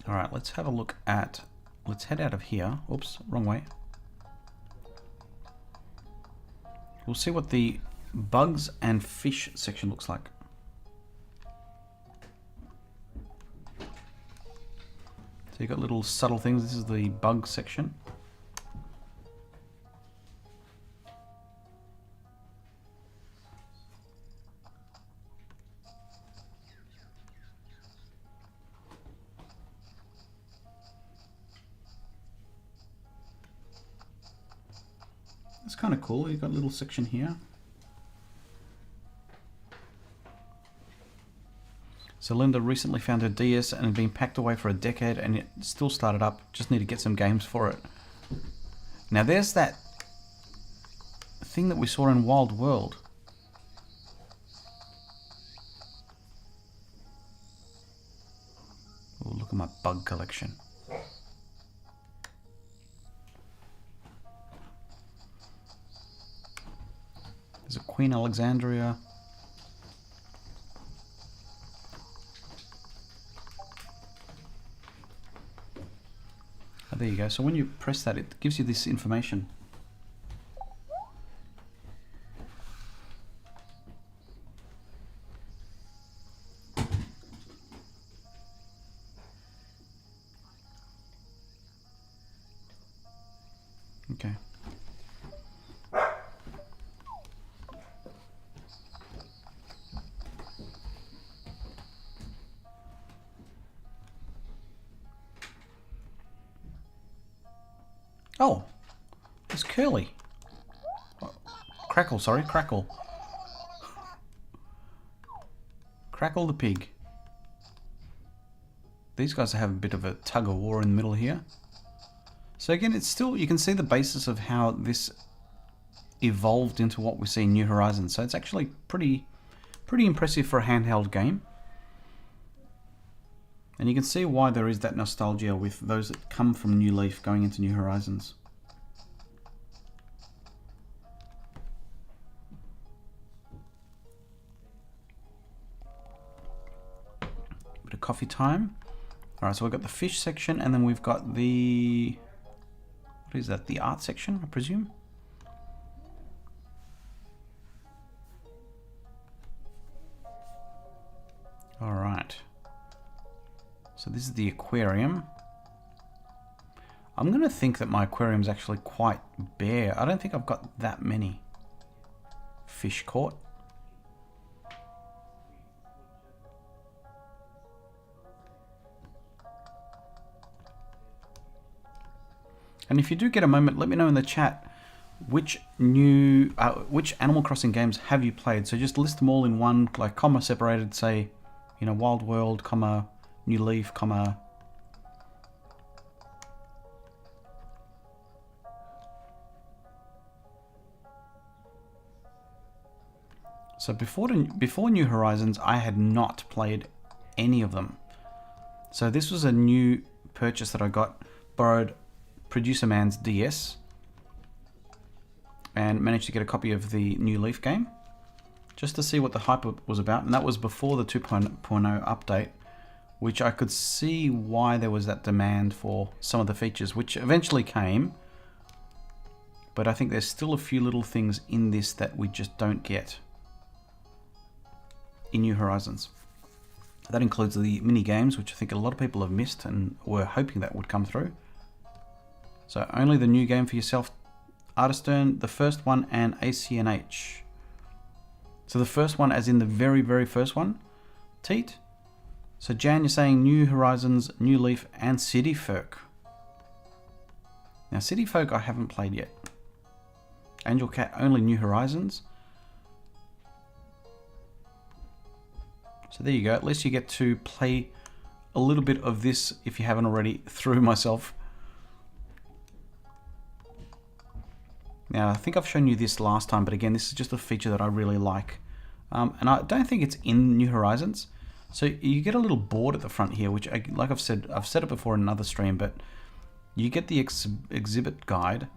All right, let's have a look at, let's head out of here. Oops, wrong way. We'll see what the bugs and fish section looks like. So you've got little subtle things. This is the bug section. It's kind of cool. You've got a little section here. So Linda recently found her DS and had been packed away for a decade and it still started up. Just need to get some games for it. Now there's that thing that we saw in Wild World. Oh, look at my bug collection. There's a Queen Alexandria. Oh, there you go. So when you press that, it gives you this information. Okay. Oh, it's Curly. Oh, Crackle, sorry, Crackle. Crackle the pig. These guys have a bit of a tug of war in the middle here. So again, it's still, you can see the basis of how this evolved into what we see in New Horizons. So it's actually pretty impressive for a handheld game. And you can see why there is that nostalgia with those that come from New Leaf going into New Horizons. Bit of coffee time. Alright, so we've got the fish section and then we've got the... What is that? The art section, I presume? Alright. So this is the aquarium. I'm going to think that my aquarium is actually quite bare. I don't think I've got that many fish caught. And if you do get a moment, let me know in the chat which Animal Crossing games have you played. So just list them all in one, like comma separated, say, you know, Wild World, comma, New Leaf, comma. So before New Horizons, I had not played any of them. So this was a new purchase that I got, borrowed Producer Man's DS, and managed to get a copy of the New Leaf game, just to see what the hype was about. And that was before the 2.0 update, which I could see why there was that demand for some of the features, which eventually came. But I think there's still a few little things in this that we just don't get in New Horizons. That includes the mini games, which I think a lot of people have missed and were hoping that would come through. So only the new game for yourself, Artistern, the first one, and ACNH. So the first one as in the very, very first one, Teat. So Jan, you're saying New Horizons, New Leaf, and City Folk. Now City Folk I haven't played yet. Angel Cat, only New Horizons. So there you go, at least you get to play a little bit of this, if you haven't already, through myself. Now, I think I've shown you this last time, but again, this is just a feature that I really like. And I don't think it's in New Horizons. So you get a little board at the front here, which, like I've said it before in another stream, but you get the exhibit guide,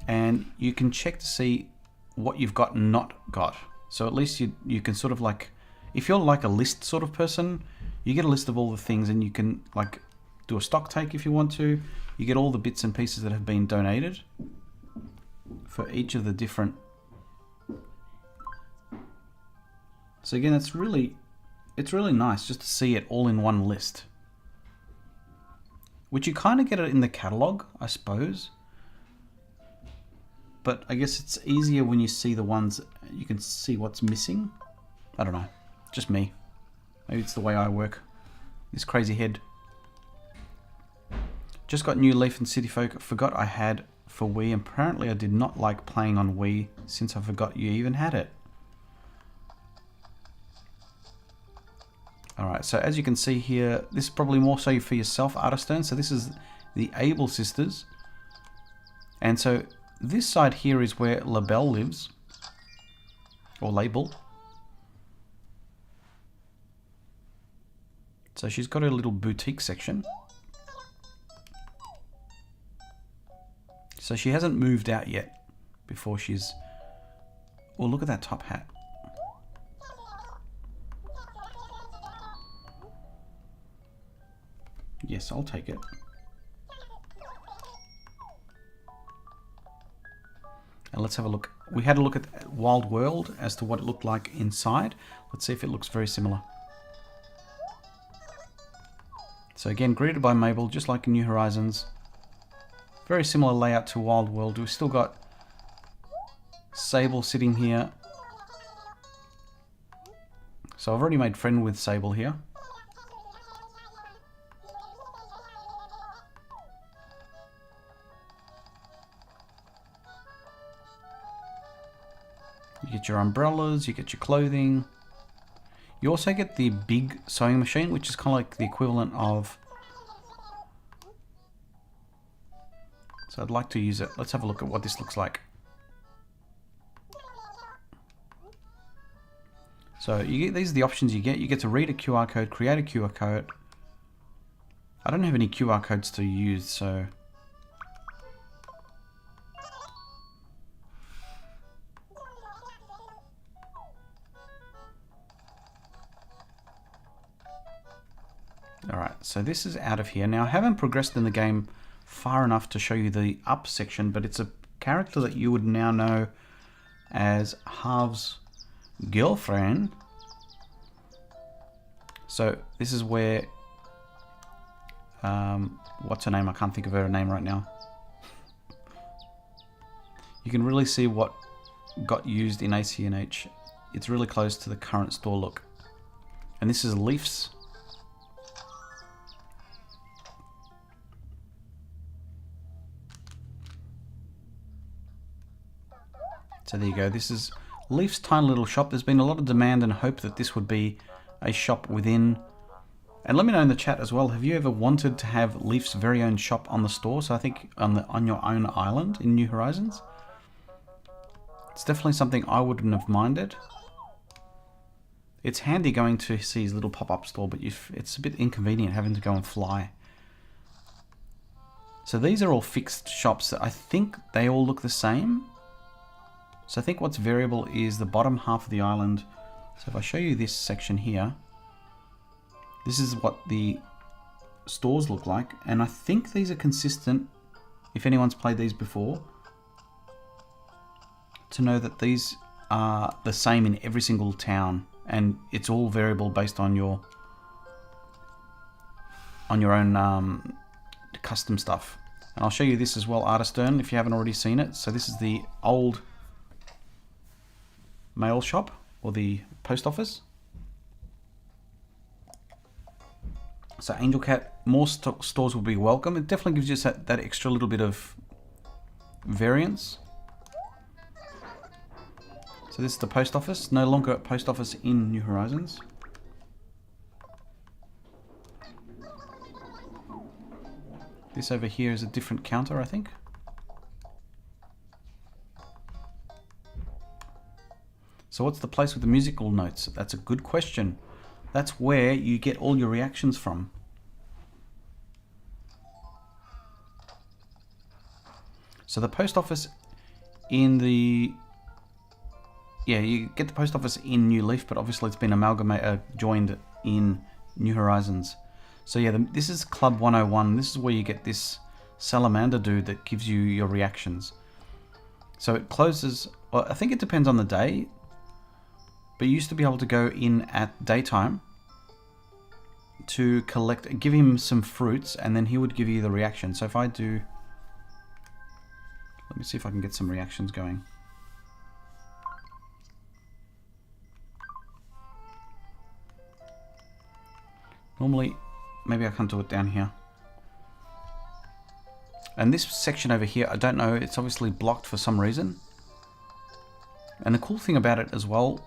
and you can check to see what you've got and not got. So at least you can sort of like, if you're like a list sort of person, you get a list of all the things, and you can like do a stock take if you want to. You get all the bits and pieces that have been donated for each of the different. So again, it's really nice just to see it all in one list, which you kind of get it in the catalog, I suppose. But I guess it's easier when you see the ones, you can see what's missing. I don't know, just me. Maybe it's the way I work. This crazy head. Just got New Leaf and City Folk. Forgot I had for Wii. Apparently I did not like playing on Wii since I forgot you even had it. Alright, so as you can see here, this is probably more so for yourself, Artistern. So this is the Able Sisters. And so this side here is where Labelle lives. Or Label. So she's got her little boutique section. So she hasn't moved out yet before she's... Oh, look at that top hat. Yes, I'll take it. And let's have a look. We had a look at Wild World as to what it looked like inside. Let's see if it looks very similar. So again, greeted by Mabel, just like in New Horizons. Very similar layout to Wild World. We've still got Sable sitting here. So I've already made friend with Sable here. You get your umbrellas, you get your clothing. You also get the big sewing machine, which is kind of like the equivalent of... So I'd like to use it. Let's have a look at what this looks like. So you get, these are the options you get. You get to read a QR code, create a QR code. I don't have any QR codes to use, so... Alright, so this is out of here. Now I haven't progressed in the game far enough to show you the up section, but it's a character that you would now know as Harv's girlfriend. So this is where, what's her name? I can't think of her name right now. You can really see what got used in ACNH. It's really close to the current store look. And this is Leaf's. So there you go, this is Leaf's tiny little shop. There's been a lot of demand and hope that this would be a shop within. And let me know in the chat as well, have you ever wanted to have Leaf's very own shop on the store? So I think on your own island in New Horizons. It's definitely something I wouldn't have minded. It's handy going to see his little pop-up store, but it's a bit inconvenient having to go and fly. So these are all fixed shops that I think they all look the same. So I think what's variable is the bottom half of the island. So if I show you this section here, This is what the stores look like, and I think these are consistent, if anyone's played these before, to know that these are the same in every single town, and it's all variable based on your own custom stuff. And I'll show you this as well, Artistern, if you haven't already seen it. So this is the old mail shop, or the post office. So Angel Cat, more stores will be welcome. It definitely gives you that extra little bit of variance. So this is the post office, no longer a post office in New Horizons. This over here is a different counter, I think. So what's the place with the musical notes? That's a good question. That's where you get all your reactions from. So the post office in the... Yeah, you get the post office in New Leaf, but obviously it's been joined in New Horizons. So yeah, this is Club 101. This is where you get this salamander dude that gives you your reactions. So it closes... Well, I think it depends on the day. But you used to be able to go in at daytime to give him some fruits, and then he would give you the reaction. So if I do... Let me see if I can get some reactions going. Normally, maybe I can't do it down here. And this section over here, I don't know, it's obviously blocked for some reason. And the cool thing about it as well,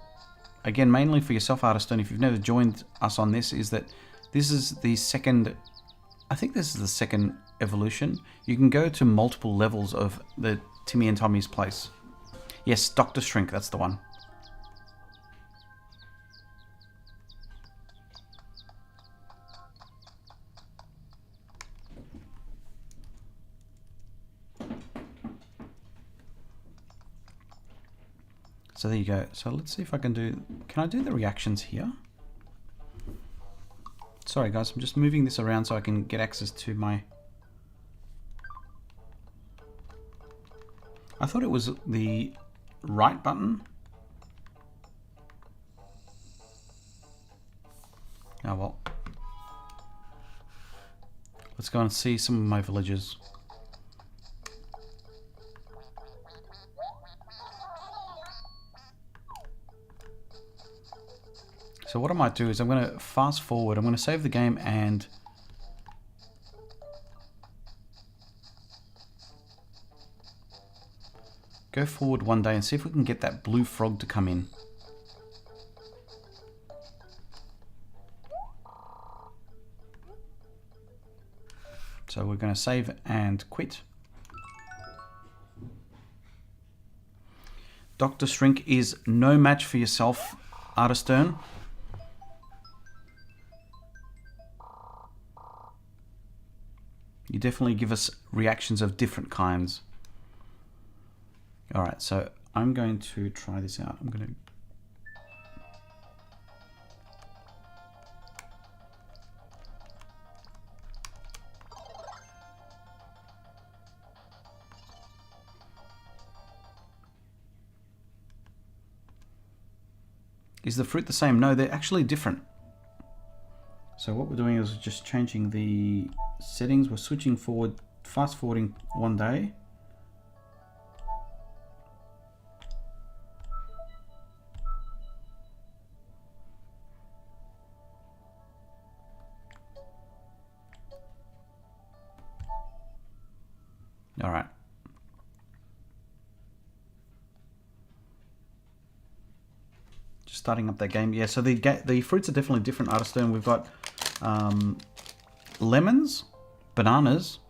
again, mainly for yourself, Artistern, if you've never joined us on this, is that this is the second, I think this is the second evolution. You can go to multiple levels of the Timmy and Tommy's place. Yes, Dr. Shrink, that's the one. So there you go. So let's see if I can I do the reactions here? Sorry guys, I'm just moving this around so I can get access to my... I thought it was the right button. Oh well. Let's go and see some of my villagers. So what I might do is I'm going to fast forward. I'm going to save the game and go forward one day and see if we can get that blue frog to come in. So we're going to save and quit. Dr. Shrink is no match for yourself, Artistern. You definitely give us reactions of different kinds. Alright, so I'm going to try this out. I'm going to... Is the fruit the same? No, they're actually different. So what we're doing is just changing the settings. We're switching forward, fast forwarding one day. All right. Just starting up that game. Yeah, so the fruits are definitely different, Artistern. We've got lemons, bananas,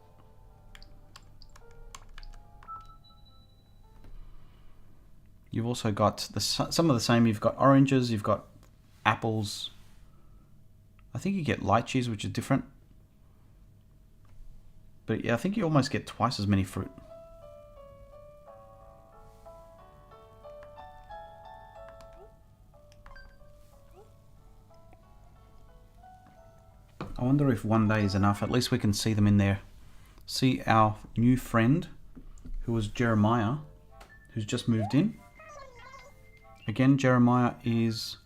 you've also got some of the same. You've got oranges, you've got apples. I think you get lychees, which is different. But yeah, I think you almost get twice as many fruit. wonder if one day is enough. At least we can see them in there. See our new friend, who was Jeremiah, who's just moved in. Again, Jeremiah is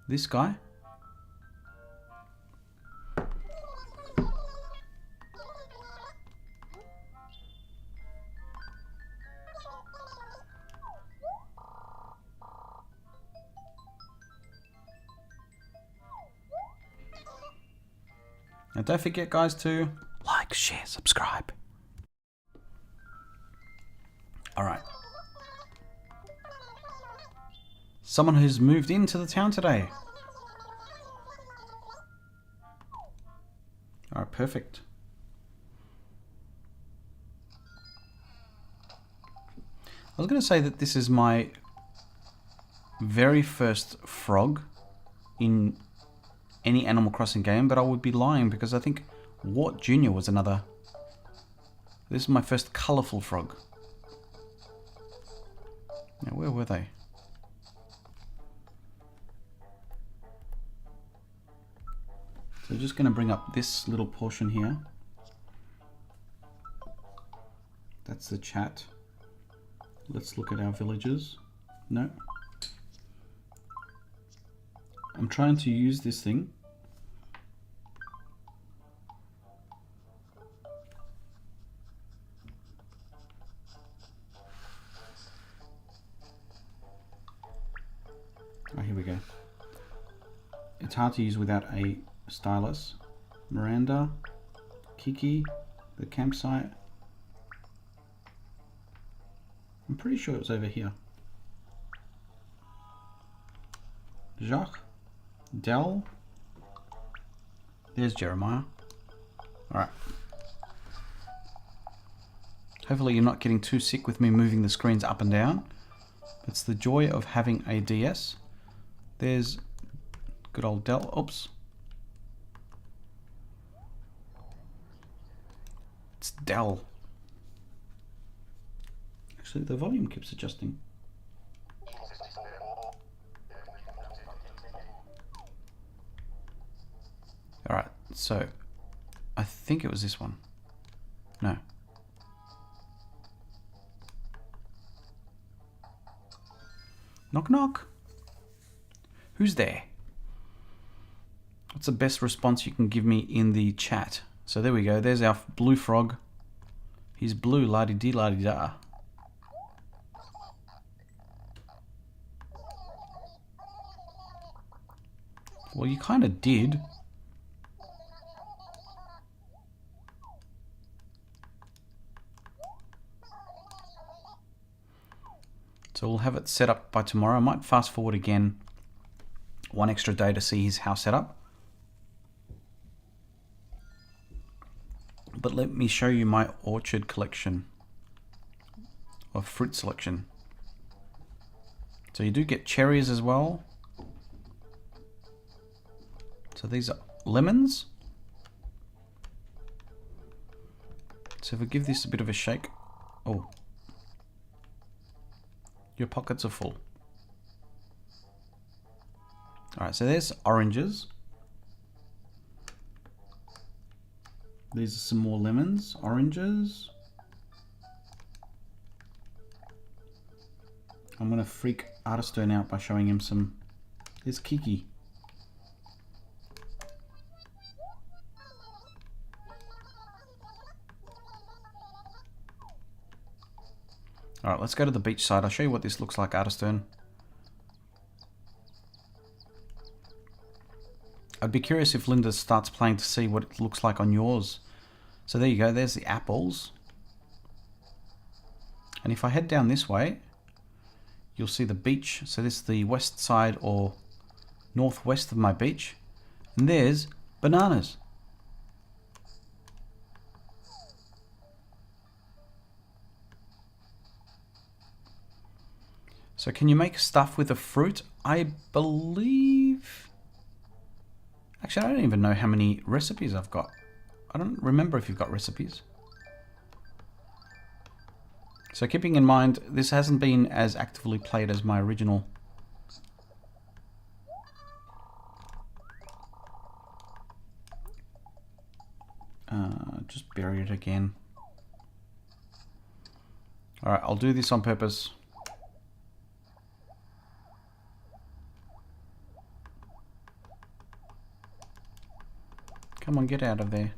this guy. Now don't forget, guys, to like, share, subscribe. Alright. Someone who's moved into the town today. Alright, perfect. I was going to say that this is my very first frog in any Animal Crossing game, but I would be lying because I think Wart Jr. was another. This is my first colourful frog. Now, where were they? So just going to bring up this little portion here. That's the chat. Let's look at our villages. No. I'm trying to use this thing. Oh, here we go. It's hard to use without a stylus. Miranda, Kiki, the campsite. I'm pretty sure it was over here. Jacques, Dell. There's Jeremiah. Alright. Hopefully you're not getting too sick with me moving the screens up and down. It's the joy of having a DS. There's good old Dell. Oops. It's Dell. Actually, the volume keeps adjusting. Alright, so I think it was this one. No. Knock knock. Who's there? What's the best response you can give me in the chat? So there we go. There's our blue frog. He's blue, la-di-dee, la-di-da. Well, you kind of did. So we'll have it set up by tomorrow. I might fast forward again one extra day to see his house set up. But let me show you my orchard collection of fruit selection. So you do get cherries as well. So these are lemons. So if we give this a bit of a shake. Oh. Your pockets are full. Alright, so there's oranges. These are some more lemons, oranges. I'm going to freak Artistone out by showing him some. There's Kiki. Alright, let's go to the beach side. I'll show you what this looks like, Artistone. I'd be curious if Linda starts playing to see what it looks like on yours. So there you go, there's the apples. And if I head down this way, you'll see the beach. So this is the west side or northwest of my beach. And there's bananas. So can you make stuff with a fruit? I believe... Actually, I don't even know how many recipes I've got. I don't remember if you've got recipes. So keeping in mind, this hasn't been as actively played as my original. Just bury it again. Alright, I'll do this on purpose. Come on, get out of there.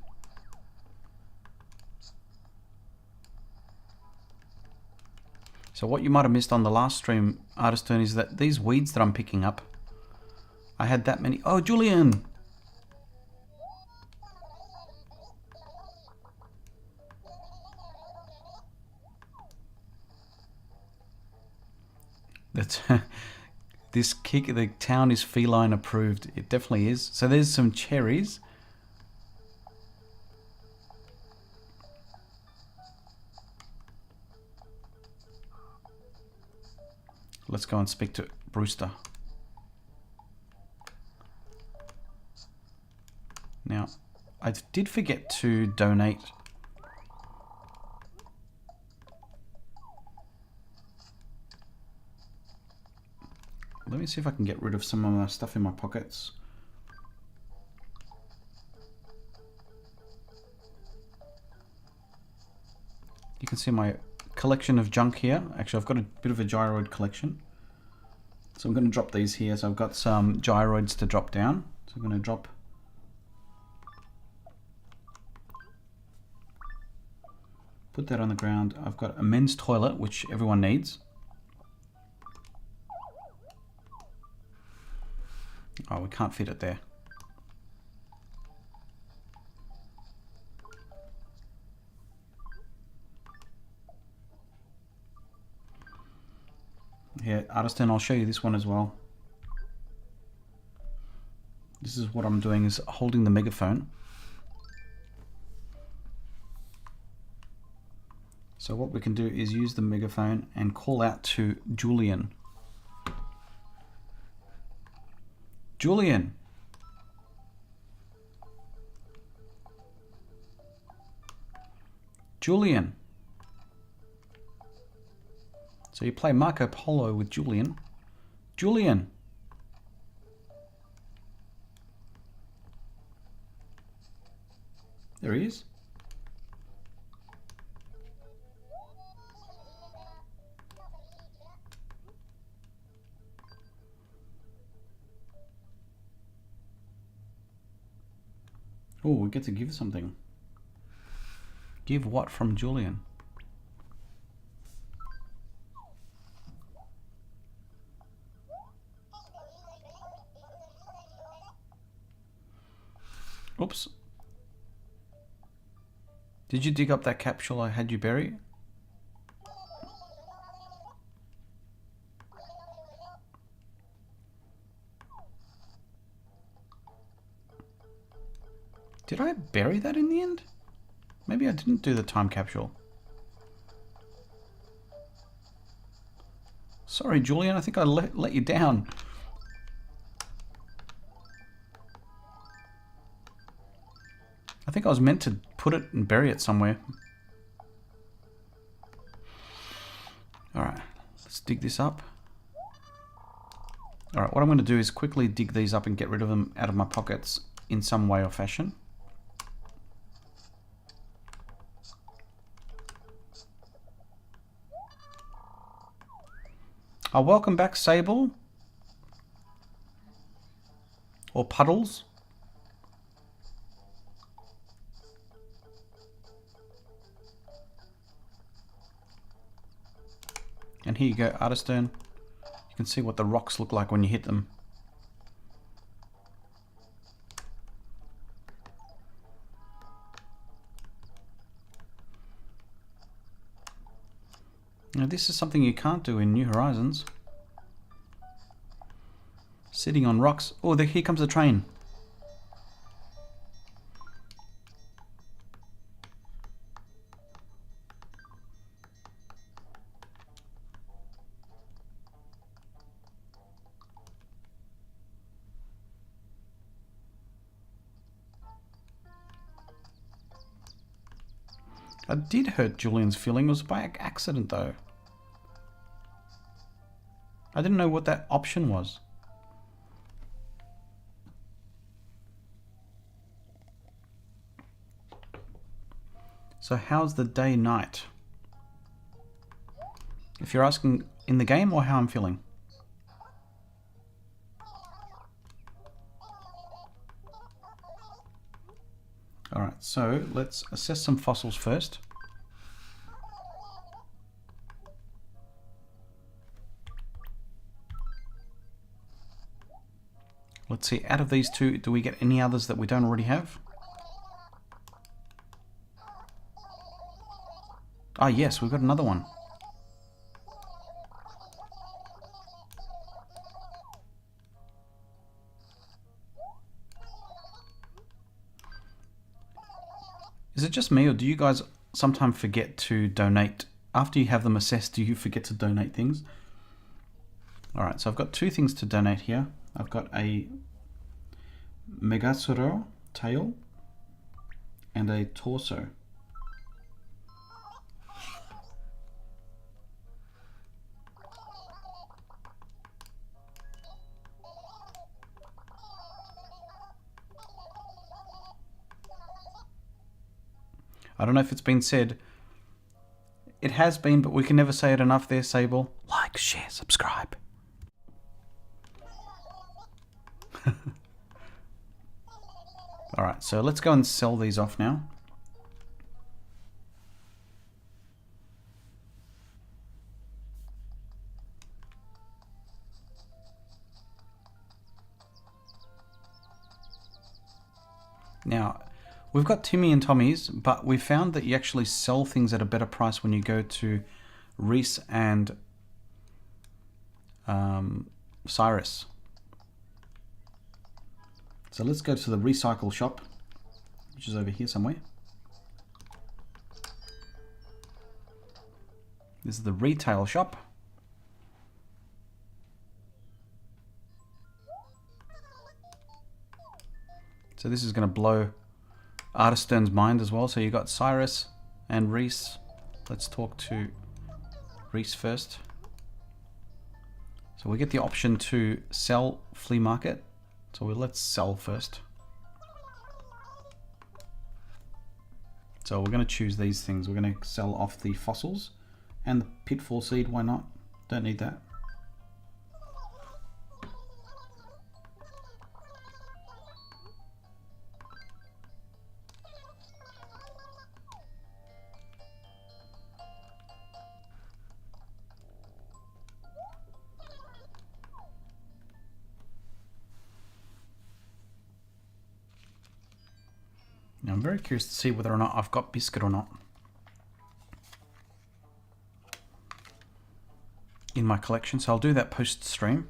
So what you might have missed on the last stream, Artistern, is that these weeds that I'm picking up, I had that many. Oh, Julian! That's the town is feline approved. It definitely is. So there's some cherries. Let's go and speak to Brewster. Now, I did forget to donate. Let me see if I can get rid of some of my stuff in my pockets. You can see my collection of junk here. Actually, I've got a bit of a gyroid collection. So I'm going to drop these here. So I've got some gyroids to drop down. So I'm going to drop. Put that on the ground. I've got a men's toilet, which everyone needs. Oh, we can't fit it there. Here, Artistern, I'll show you this one as well. This is what I'm doing, is holding the megaphone. So what we can do is use the megaphone and call out to Julian. Julian! Julian! So you play Marco Polo with Julian. Julian! There he is. Oh, we get to give something. Give what from Julian? Oops. Did you dig up that capsule I had you bury? Did I bury that in the end? Maybe I didn't do the time capsule. Sorry, Julian, I think I let you down. I think I was meant to put it and bury it somewhere. Alright, let's dig this up. Alright, what I'm going to do is quickly dig these up and get rid of them out of my pockets in some way or fashion. Oh, welcome back, Sable. Or Puddles. And here you go, Artistern. You can see what the rocks look like when you hit them. Now this is something you can't do in New Horizons. Sitting on rocks. Oh, here comes the train. I did hurt Julian's feeling. It was by accident though. I didn't know what that option was. So how's the day night? If you're asking in the game or how I'm feeling. Alright, so let's assess some fossils first. Let's see, out of these two, do we get any others that we don't already have? Ah, yes, we've got another one. Is it just me, or do you guys sometimes forget to donate? After you have them assessed, do you forget to donate things? Alright, so I've got two things to donate here. I've got a Megasoro tail and a torso. I don't know if it's been said. It has been, but we can never say it enough there, Sable. Like, share, subscribe. Alright, so let's go and sell these off now. Now, we've got Timmy and Tommy's, but we found that you actually sell things at a better price when you go to Reese and Cyrus. So let's go to the recycle shop, which is over here somewhere. This is the retail shop. So this is going to blow Artistan's mind as well. So you got Cyrus and Reese. Let's talk to Reese first. So we get the option to sell flea market. So let's sell first. So we're going to choose these things. We're going to sell off the fossils and the pitfall seed. Why not? Don't need that. Now I'm very curious to see whether or not I've got biscuit or not in my collection, so I'll do that post stream.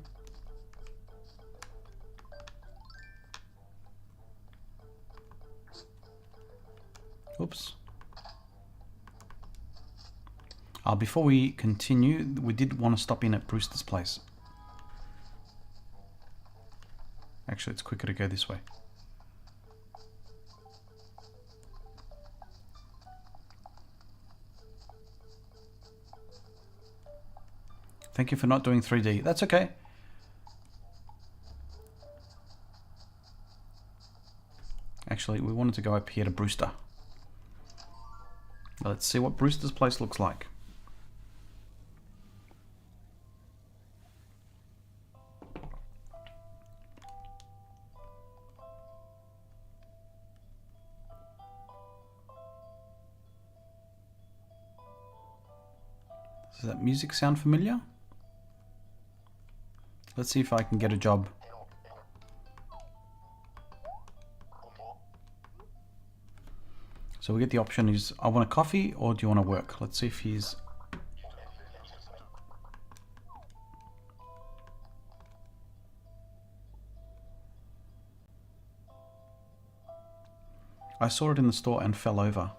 Oops. Before we continue, we did want to stop in at Brewster's place. Actually, it's quicker to go this way. Thank you for not doing 3D. That's okay. Actually, we wanted to go up here to Brewster. Let's see what Brewster's place looks like. Does that music sound familiar? Let's see if I can get a job. So we get the option is, I want a coffee or do you want to work? Let's see if he's... I saw it in the store and fell over.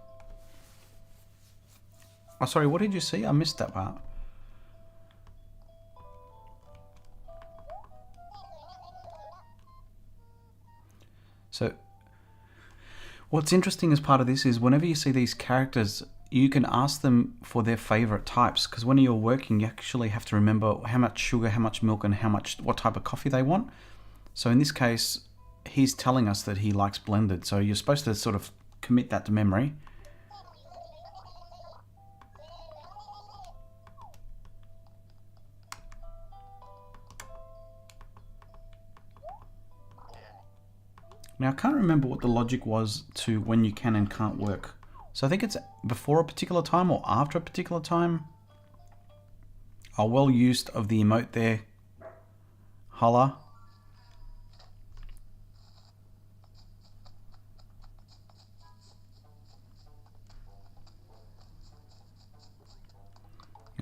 Oh, sorry, what did you see? I missed that part. So, what's interesting as part of this is whenever you see these characters, you can ask them for their favorite types, because when you're working, you actually have to remember how much sugar, how much milk, and what type of coffee they want. So in this case, he's telling us that he likes blended. So you're supposed to sort of commit that to memory. Now I can't remember what the logic was to when you can and can't work. So I think it's before a particular time or after a particular time. Oh, well used of the emote there. Holla.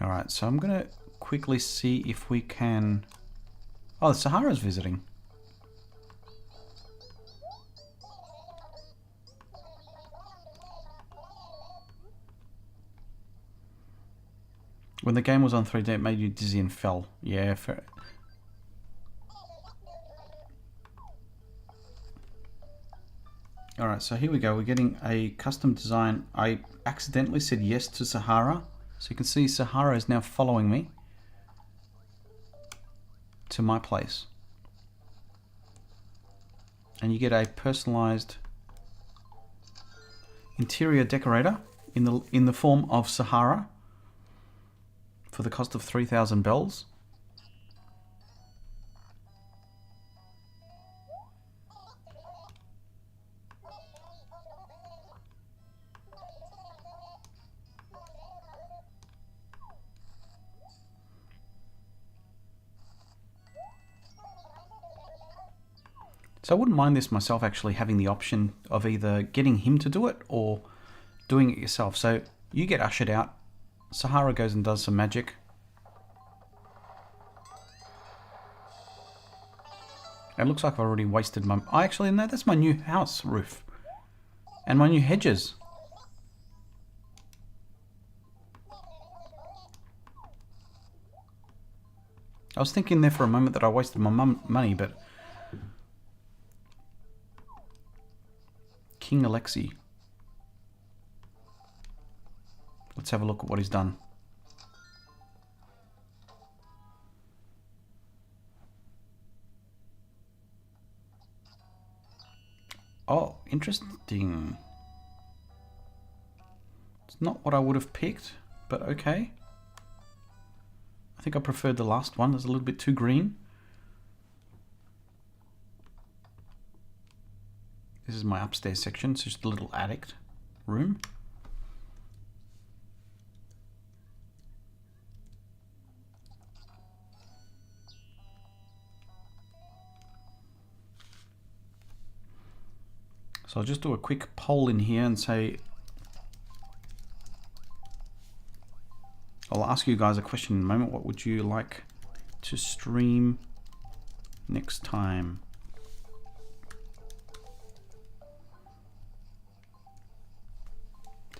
Alright, so I'm going to quickly see if we can... Oh, the Sahara's visiting. When the game was on 3D, it made you dizzy and fell. Yeah, fair. Alright, so here we go. We're getting a custom design. I accidentally said yes to Sahara. So you can see Sahara is now following me to my place. And you get a personalized interior decorator in the form of Sahara for the cost of 3,000 bells. So I wouldn't mind this myself, actually having the option of either getting him to do it or doing it yourself. So you get ushered out, Sahara goes and does some magic. It looks like I've already wasted my... Oh, actually, no, that's my new house roof. And my new hedges. I was thinking there for a moment that I wasted my money, but... King Alexi. Let's have a look at what he's done. Oh, interesting. It's not what I would have picked, but okay. I think I preferred the last one. It's a little bit too green. This is my upstairs section. It's just a little attic room. So I'll just do a quick poll in here and say, I'll ask you guys a question in a moment. What would you like to stream next time?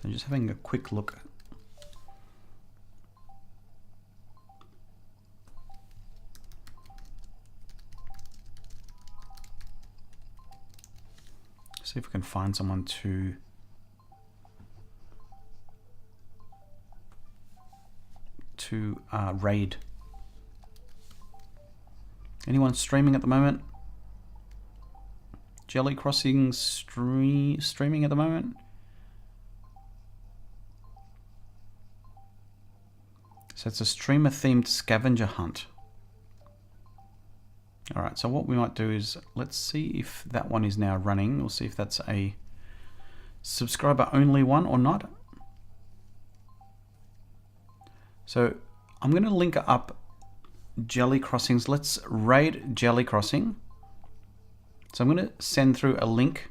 So just having a quick look. See if we can find someone to raid. Anyone streaming at the moment? Jelly Crossing streaming at the moment? So it's a streamer themed scavenger hunt. Alright, so what we might do is, let's see if that one is now running. We'll see if that's a subscriber only one or not. So I'm going to link up Jelly Crossings. Let's raid Jelly Crossing. So I'm going to send through a link.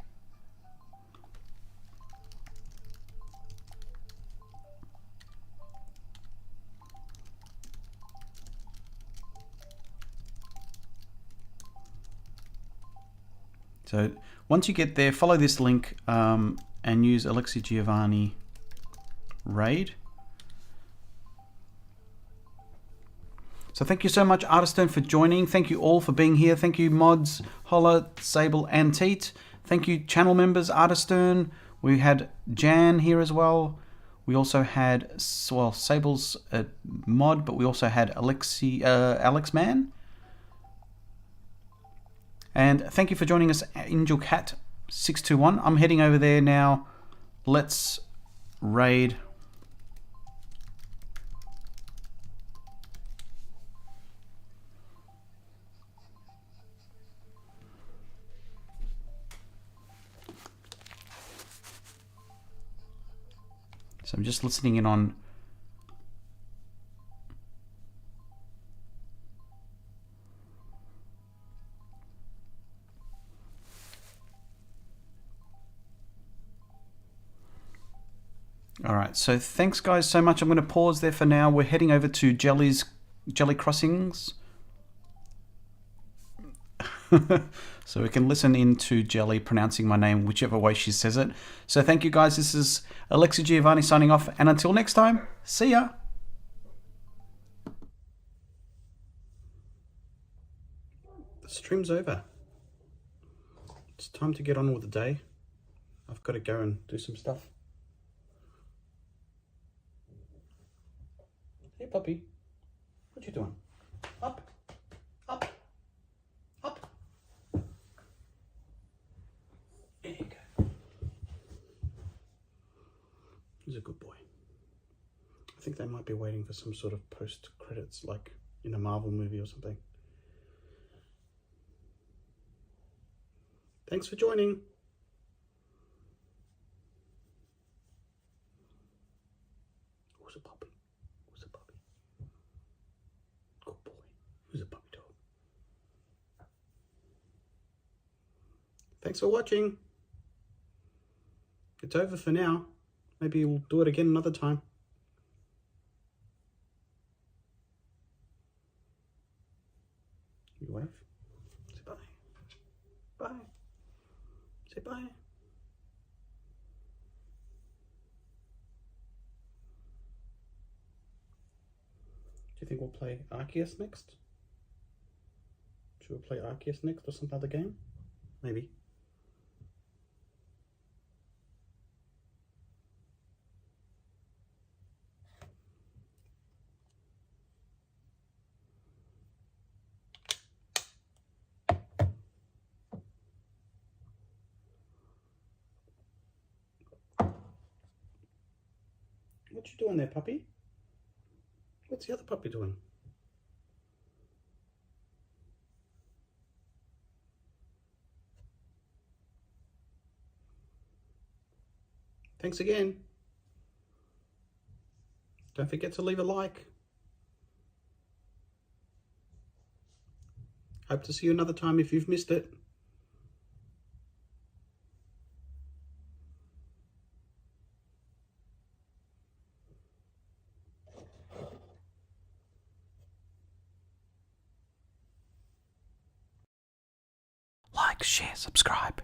So once you get there, follow this link and use Alexi Giovani raid. So thank you so much, Artistone, for joining. Thank you all for being here. Thank you, Mods, Holla, Sable, and Teet. Thank you, channel members, Artistone. We had Jan here as well. We also had, well, Sable's mod, but we also had Alexi, Alex Man. And thank you for joining us, Angel Cat 621. I'm heading over there now. Let's raid. So I'm just listening in on... All right, so thanks guys so much. I'm going to pause there for now. We're heading over to Jelly Crossings. So we can listen in to Jelly pronouncing my name whichever way she says it. So thank you guys. This is Alexi Giovani signing off. And until next time, see ya. The stream's over. It's time to get on with the day. I've got to go and do some stuff. Hey puppy, what you doing? Up, up, up. There you go. He's a good boy. I think they might be waiting for some sort of post credits, like in a Marvel movie or something. Thanks for joining. Who's a puppy? Who's a puppy? Good boy. Who's a puppy dog? Thanks for watching. It's over for now. Maybe we'll do it again another time. You wave. Say bye. Bye. Say bye. Do you think we'll play Arceus next? Should we play Arceus next or some other game? Maybe. What you doing there, puppy? What's the other puppy doing? Thanks again. Don't forget to leave a like. Hope to see you another time if you've missed it. Like, share, subscribe.